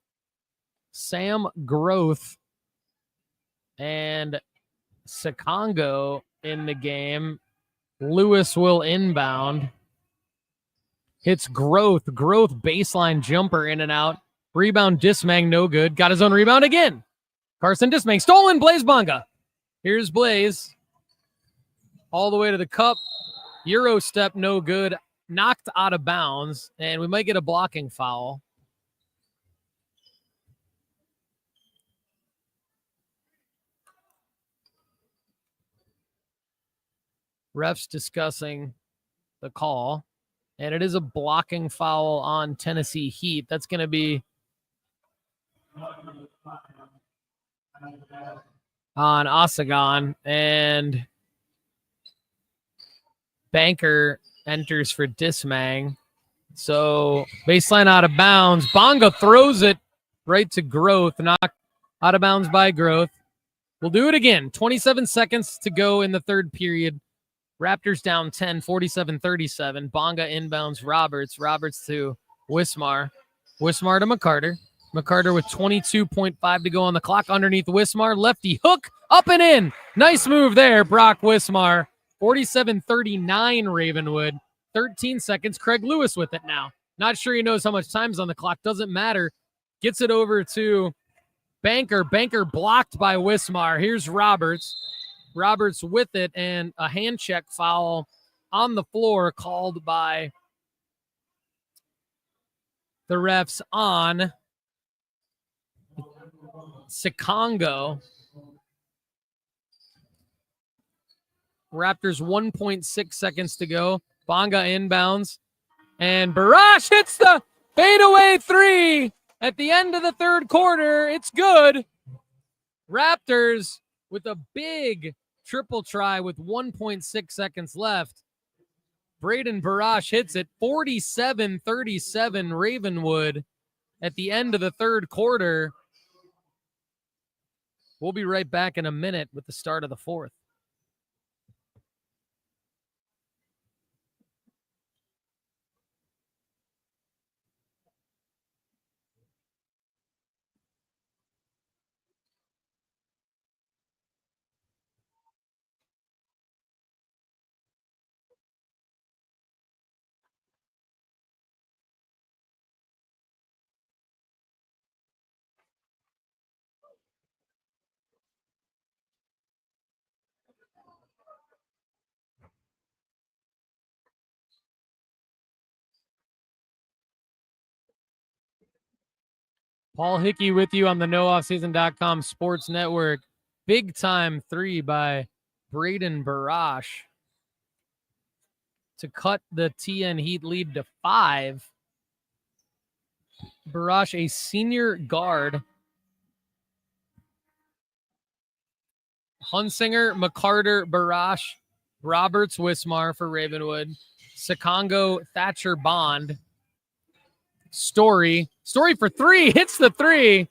A: Sam Groth and Sikongo in the game. Lewis will inbound. Hits Groth. Groth baseline jumper in and out. Rebound Dismang, no good. Got his own rebound again. Carson Dismang, stolen, Blaze Bonga. Here's Blaze. All the way to the cup. Euro step, no good. Knocked out of bounds, and we might get a blocking foul. Refs discussing the call, and it is a blocking foul on Tennessee Heat. That's going to be on Osagon, and Banker enters for Dismang. So baseline out of bounds. Bonga throws it right to Groth. Knocked out of bounds by Groth. We'll do it again. 27 seconds to go in the third period. Raptors down 10, 47-37. Bonga inbounds Roberts. Roberts to Wismar. Wismar to McCarter. McCarter with 22.5 to go on the clock. Underneath Wismar. Lefty hook. Up and in. Nice move there, Brock Wismar. 47-39 Ravenwood. 13 seconds. Craig Lewis with it now. Not sure he knows how much time's on the clock. Doesn't matter. Gets it over to Banker. Banker blocked by Wismar. Here's Roberts. Roberts with it, and a hand check foul on the floor called by the refs on Sikongo. Raptors 1.6 seconds to go. Bonga inbounds, and Barash hits the fadeaway three at the end of the third quarter. It's good. Raptors with a big triple try with 1.6 seconds left. Braden Barash hits it. 47-37 Ravenwood at the end of the third quarter. We'll be right back in a minute with the start of the fourth. Paul Hickey with you on the NoOffSeason.com Sports Network. Big time three by Braden Barash to cut the TN Heat lead to 5. Barash, a senior guard. Hunsinger, McCarter, Barash, Roberts, Wismar for Ravenwood. Sikongo, Thatcher, Bond. Story for three. Hits the three.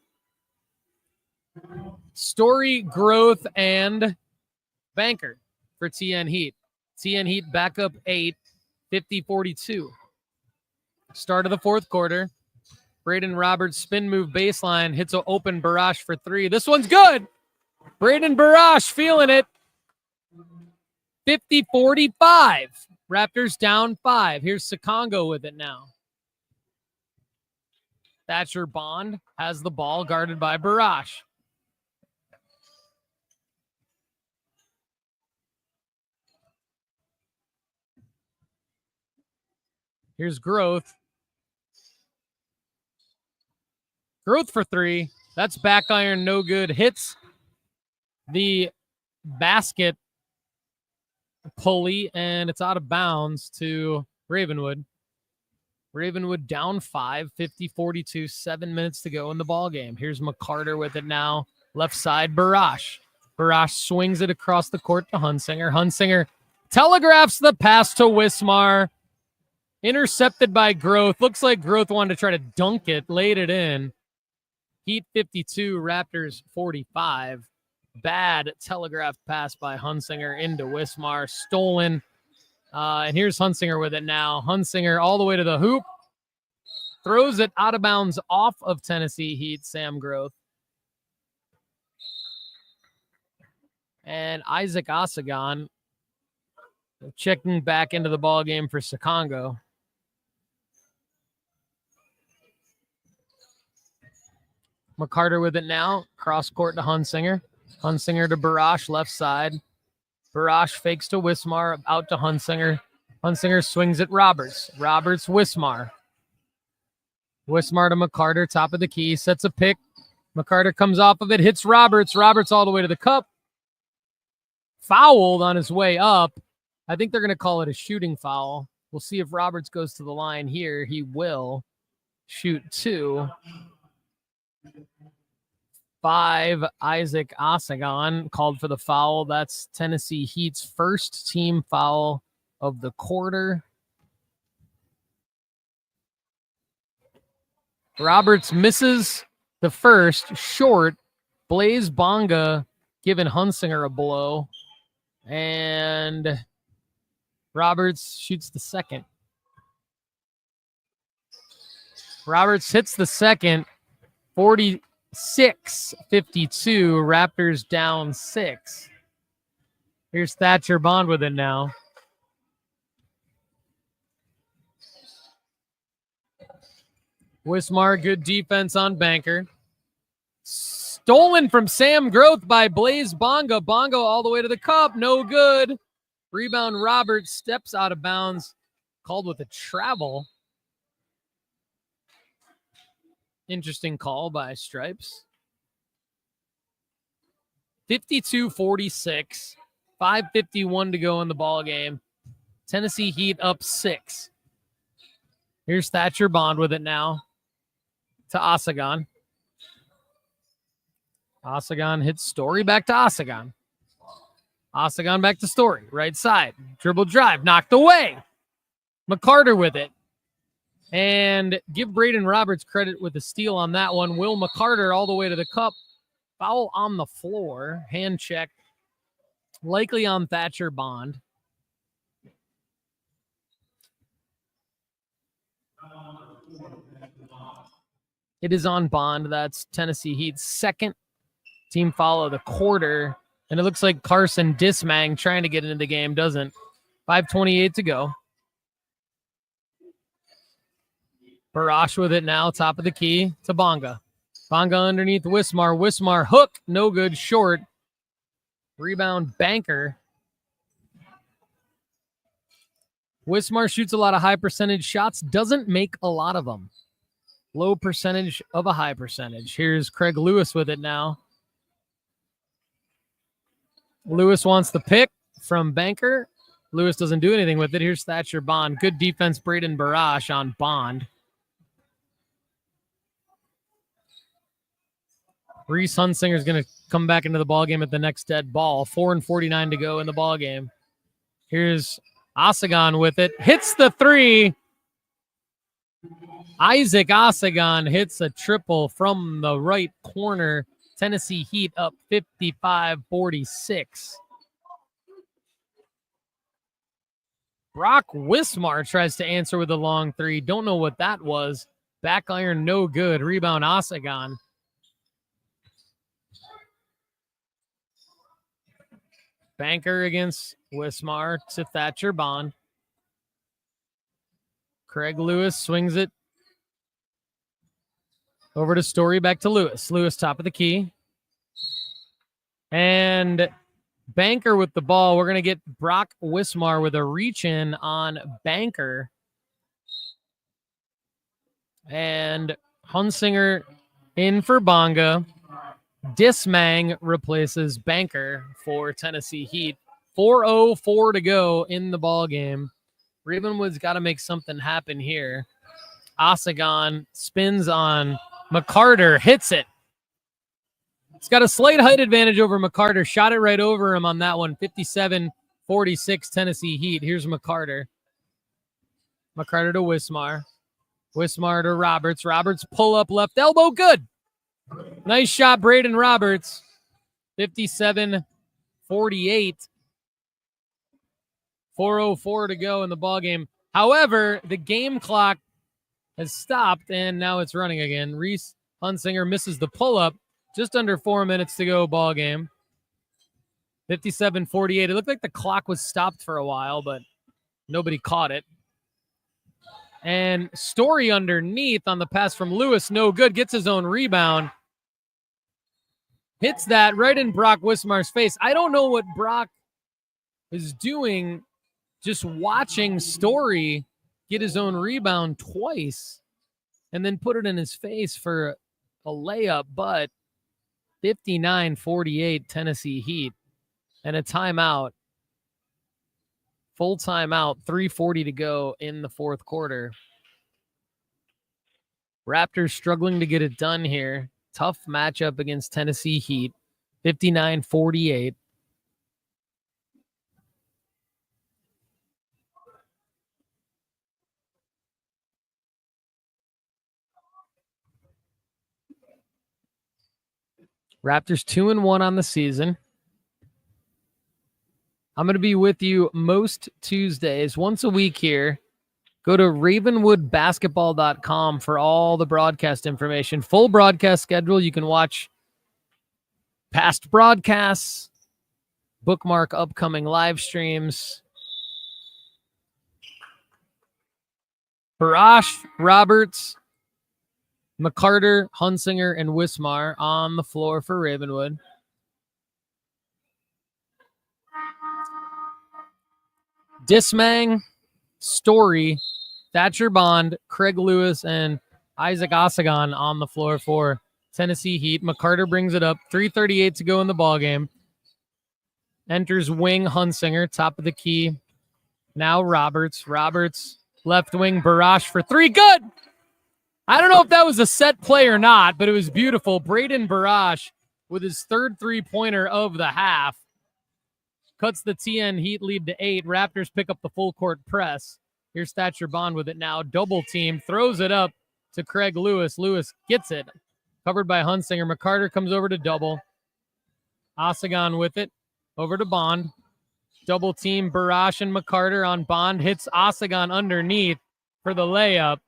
A: Story, Growth, and Banker for TN Heat. TN Heat back up 8, 50-42. Start of the fourth quarter. Braden Roberts spin move baseline. Hits an open barrage for three. This one's good. Braden Barrage feeling it. 50-45. Raptors down 5. Here's Sikongo with it now. Thatcher Bond has the ball guarded by Barrage. Here's Growth. Growth for three. That's back iron, no good. Hits the basket pulley, and it's out of bounds to Ravenwood. Ravenwood down 5, 50-42, 7 minutes to go in the ball game. Here's McCarter with it now. Left side, Barrage. Barrage swings it across the court to Hunsinger. Hunsinger telegraphs the pass to Wismar. Intercepted by Growth. Looks like Growth wanted to try to dunk it, laid it in. Heat 52, Raptors 45. Bad telegraphed pass by Hunsinger into Wismar. Stolen. And here's Hunsinger with it now. Hunsinger all the way to the hoop. Throws it out of bounds off of Tennessee Heat, Sam Growth. And Isaac Osagon checking back into the ball game for Sikongo. McCarter with it now. Cross court to Hunsinger. Hunsinger to Barrage, left side. Barrage fakes to Wismar, out to Hunsinger. Hunsinger swings at Roberts. Roberts, Wismar. Wismar to McCarter, top of the key, sets a pick. McCarter comes off of it, hits Roberts. Roberts all the way to the cup. Fouled on his way up. I think they're going to call it a shooting foul. We'll see if Roberts goes to the line here. He will shoot 2. 5, Isaac Osagon called for the foul. That's Tennessee Heat's first team foul of the quarter. Roberts misses the first, short. Blaze Bonga giving Hunsinger a blow. And Roberts shoots the second. Roberts hits the second. 46-52. Raptors down 6. Here's Thatcher Bond with it now. Wismar, good defense on Banker. Stolen from Sam Growth by Blaze Bonga. Bonga all the way to the cup. No good. Rebound Roberts steps out of bounds. Called with a travel. Interesting call by Stripes. 52-46. 5:51 to go in the ball game. Tennessee Heat up 6. Here's Thatcher Bond with it now to Osagon. Osagon hits Story, back to Osagon. Osagon back to Story, right side. Dribble drive, knocked away. McCarter with it. And give Braden Roberts credit with the steal on that one. Will McCarter all the way to the cup. Foul on the floor. Hand check. Likely on Thatcher Bond. It is on Bond. That's Tennessee Heat's second team foul of the quarter. And it looks like Carson Dismang trying to get into the game. Doesn't. 5:28 to go. Barash with it now, top of the key to Bonga. Bonga underneath Wismar. Wismar hook, no good, short. Rebound Banker. Wismar shoots a lot of high percentage shots, doesn't make a lot of them. Low percentage of a high percentage. Here's Craig Lewis with it now. Lewis wants the pick from Banker. Lewis doesn't do anything with it. Here's Thatcher Bond. Good defense, Braden Barash on Bond. Reese Hunsinger is going to come back into the ballgame at the next dead ball. 4:49 to go in the ballgame. Here's Osagon with it. Hits the three. Isaac Osagon hits a triple from the right corner. Tennessee Heat up 55-46. Brock Wismar tries to answer with a long three. Don't know what that was. Back iron, no good. Rebound, Osagon. Banker against Wismar to Thatcher Bond. Craig Lewis swings it over to Story, back to Lewis. Lewis, top of the key. And Banker with the ball. We're going to get Brock Wismar with a reach-in on Banker. And Hunsinger in for Bonga. Dismang replaces Banker for Tennessee Heat. 4:04 to go in the ball game. Ravenwood's got to make something happen here. Osagon spins on McCarter, hits it. He's got a slight height advantage over McCarter. Shot it right over him on that one. 57-46 Tennessee Heat. Here's McCarter. McCarter to Wismar. Wismar to Roberts. Roberts pull up left elbow. Good. Nice shot, Braden Roberts. 57-48. 4:04 to go in the ball game. However, the game clock has stopped, and now it's running again. Reese Hunsinger misses the pull-up. Just under 4 minutes to go, ball game. 57-48. It looked like the clock was stopped for a while, but nobody caught it. And Story underneath on the pass from Lewis, no good. Gets his own rebound. Hits that right in Brock Wismar's face. I don't know what Brock is doing, just watching Story get his own rebound twice and then put it in his face for a layup, but 59-48 Tennessee Heat and a timeout. Full timeout, 3:40 to go in the fourth quarter. Raptors struggling to get it done here. Tough matchup against Tennessee Heat. 59-48. Raptors 2-1 on the season. I'm going to be with you most Tuesdays, once a week here. Go to ravenwoodbasketball.com for all the broadcast information. Full broadcast schedule. You can watch past broadcasts, bookmark upcoming live streams. Barash, Roberts, McCarter, Hunsinger, and Wismar on the floor for Ravenwood. Dismang, Story, Thatcher Bond, Craig Lewis, and Isaac Osagon on the floor for Tennessee Heat. McCarter brings it up. 3:38 to go in the ballgame. Enters wing Hunsinger, top of the key. Now Roberts. Roberts, left wing, Barash for three. Good! I don't know if that was a set play or not, but it was beautiful. Braden Barash with his third three-pointer of the half. Cuts the TN Heat lead to 8. Raptors pick up the full court press. Here's Thatcher Bond with it now. Double team. Throws it up to Craig Lewis. Lewis gets it. Covered by Hunsinger. McCarter comes over to double. Osagon with it. Over to Bond. Double team. Barash and McCarter on Bond. Hits Osagon underneath for the layup.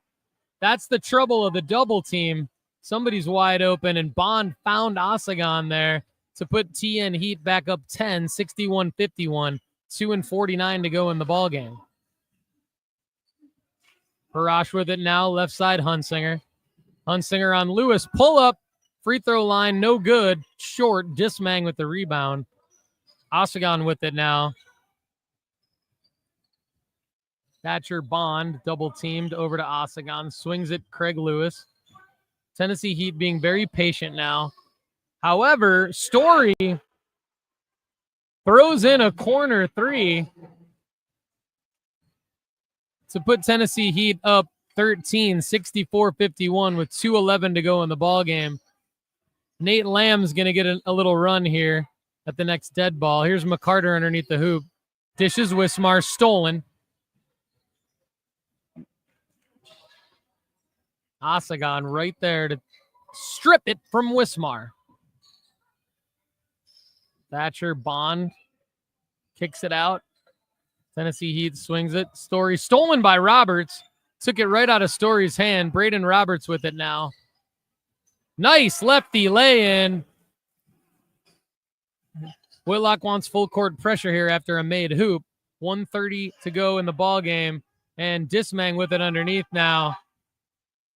A: That's the trouble of the double team. Somebody's wide open, and Bond found Osagon there to put TN Heat back up 10, 61-51, 2:49 to go in the ballgame. Barash with it now, left side Hunsinger. Hunsinger on Lewis, pull up, free throw line, no good, short, Dismang with the rebound. Osagon with it now. Thatcher Bond, double teamed over to Osagon, swings it, Craig Lewis. Tennessee Heat being very patient now. However, Story throws in a corner three to put Tennessee Heat up 13, 64-51 with 2:11 to go in the ballgame. Nate Lamb's going to get a little run here at the next dead ball. Here's McCarter underneath the hoop. Dishes Wismar, stolen. Osagon right there to strip it from Wismar. Thatcher Bond kicks it out. Tennessee Heat swings it. Story stolen by Roberts. Took it right out of Story's hand. Braden Roberts with it now. Nice lefty lay-in. Whitlock wants full court pressure here after a made hoop. 1:30 to go in the ball game. And Dismang with it underneath now.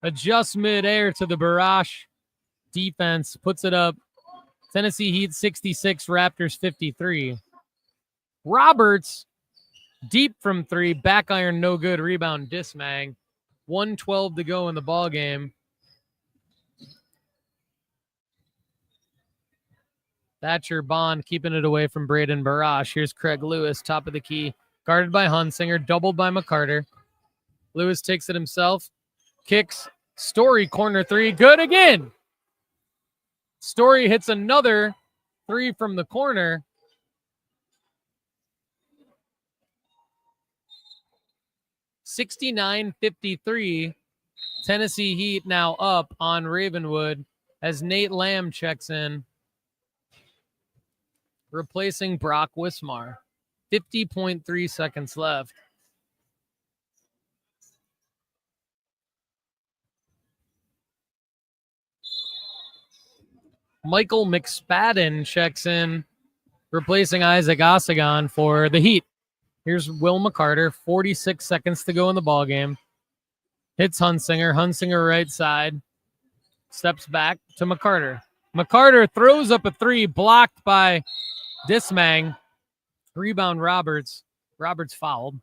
A: Adjusts midair to the barrage defense. Puts it up. Tennessee Heat 66, Raptors 53. Roberts deep from three. Back iron no good. Rebound Dismang. 1:12 to go in the ball game. Thatcher Bond keeping it away from Braden Barash. Here's Craig Lewis, top of the key. Guarded by Hunsinger, doubled by McCarter. Lewis takes it himself. Kicks. Story corner three. Good again. Story hits another three from the corner. (69-53). Tennessee Heat now up on Ravenwood as Nate Lamb checks in, replacing Brock Wismar. 50.3 seconds left. Michael McSpadden checks in, replacing Isaac Osagon for the Heat. Here's Will McCarter, 46 seconds to go in the ballgame. Hits Hunsinger. Hunsinger right side. Steps back to McCarter. McCarter throws up a three, blocked by Dismang. Rebound Roberts. Roberts fouled.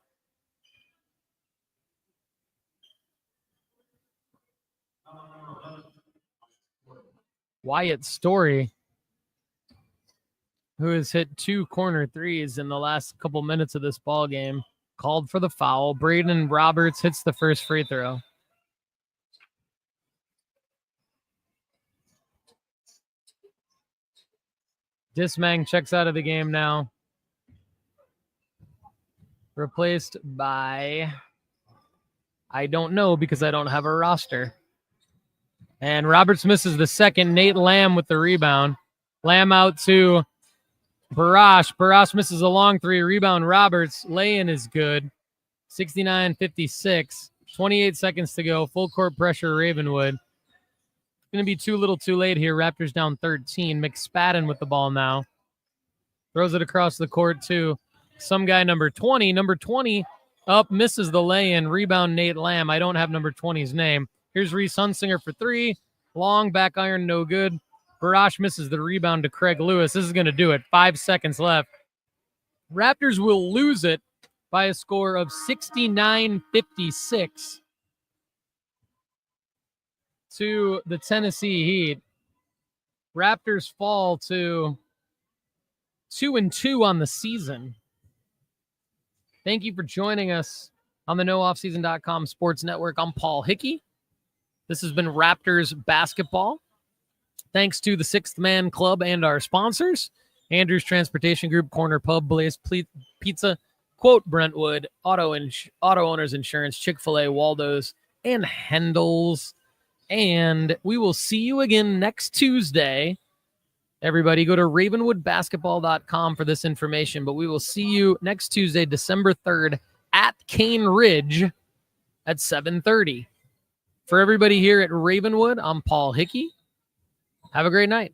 A: Wyatt Story, who has hit two corner threes in the last couple minutes of this ball game, called for the foul. Braden Roberts hits the first free throw. Dismang checks out of the game now. Replaced by, I don't know because I don't have a roster. And Roberts misses the second. Nate Lamb with the rebound. Lamb out to Barash. Barash misses a long three. Rebound Roberts. Lay-in is good. 69-56. 28 seconds to go. Full court pressure, Ravenwood. Going to be too little too late here. Raptors down 13. McSpadden with the ball now. Throws it across the court to some guy, number 20. Number 20 up, misses the lay-in. Rebound Nate Lamb. I don't have number 20's name. Here's Reese Hunsinger for three. Long back iron, no good. Barash misses the rebound to Craig Lewis. This is going to do it. 5 seconds left. Raptors will lose it by a score of 69-56 to the Tennessee Heat. Raptors fall to 2-2 on the season. Thank you for joining us on the NoOffSeason.com Sports Network. I'm Paul Hickey. This has been Raptors basketball. Thanks to the Sixth Man Club and our sponsors, Andrews Transportation Group, Corner Pub, Blaze Pizza, Quote Brentwood, Auto Owners Insurance, Chick-fil-A, Waldo's, and Hendel's. And we will see you again next Tuesday. Everybody go to ravenwoodbasketball.com for this information, but we will see you next Tuesday, December 3rd at Cane Ridge at 7:30. For everybody here at Ravenwood, I'm Paul Hickey. Have a great night.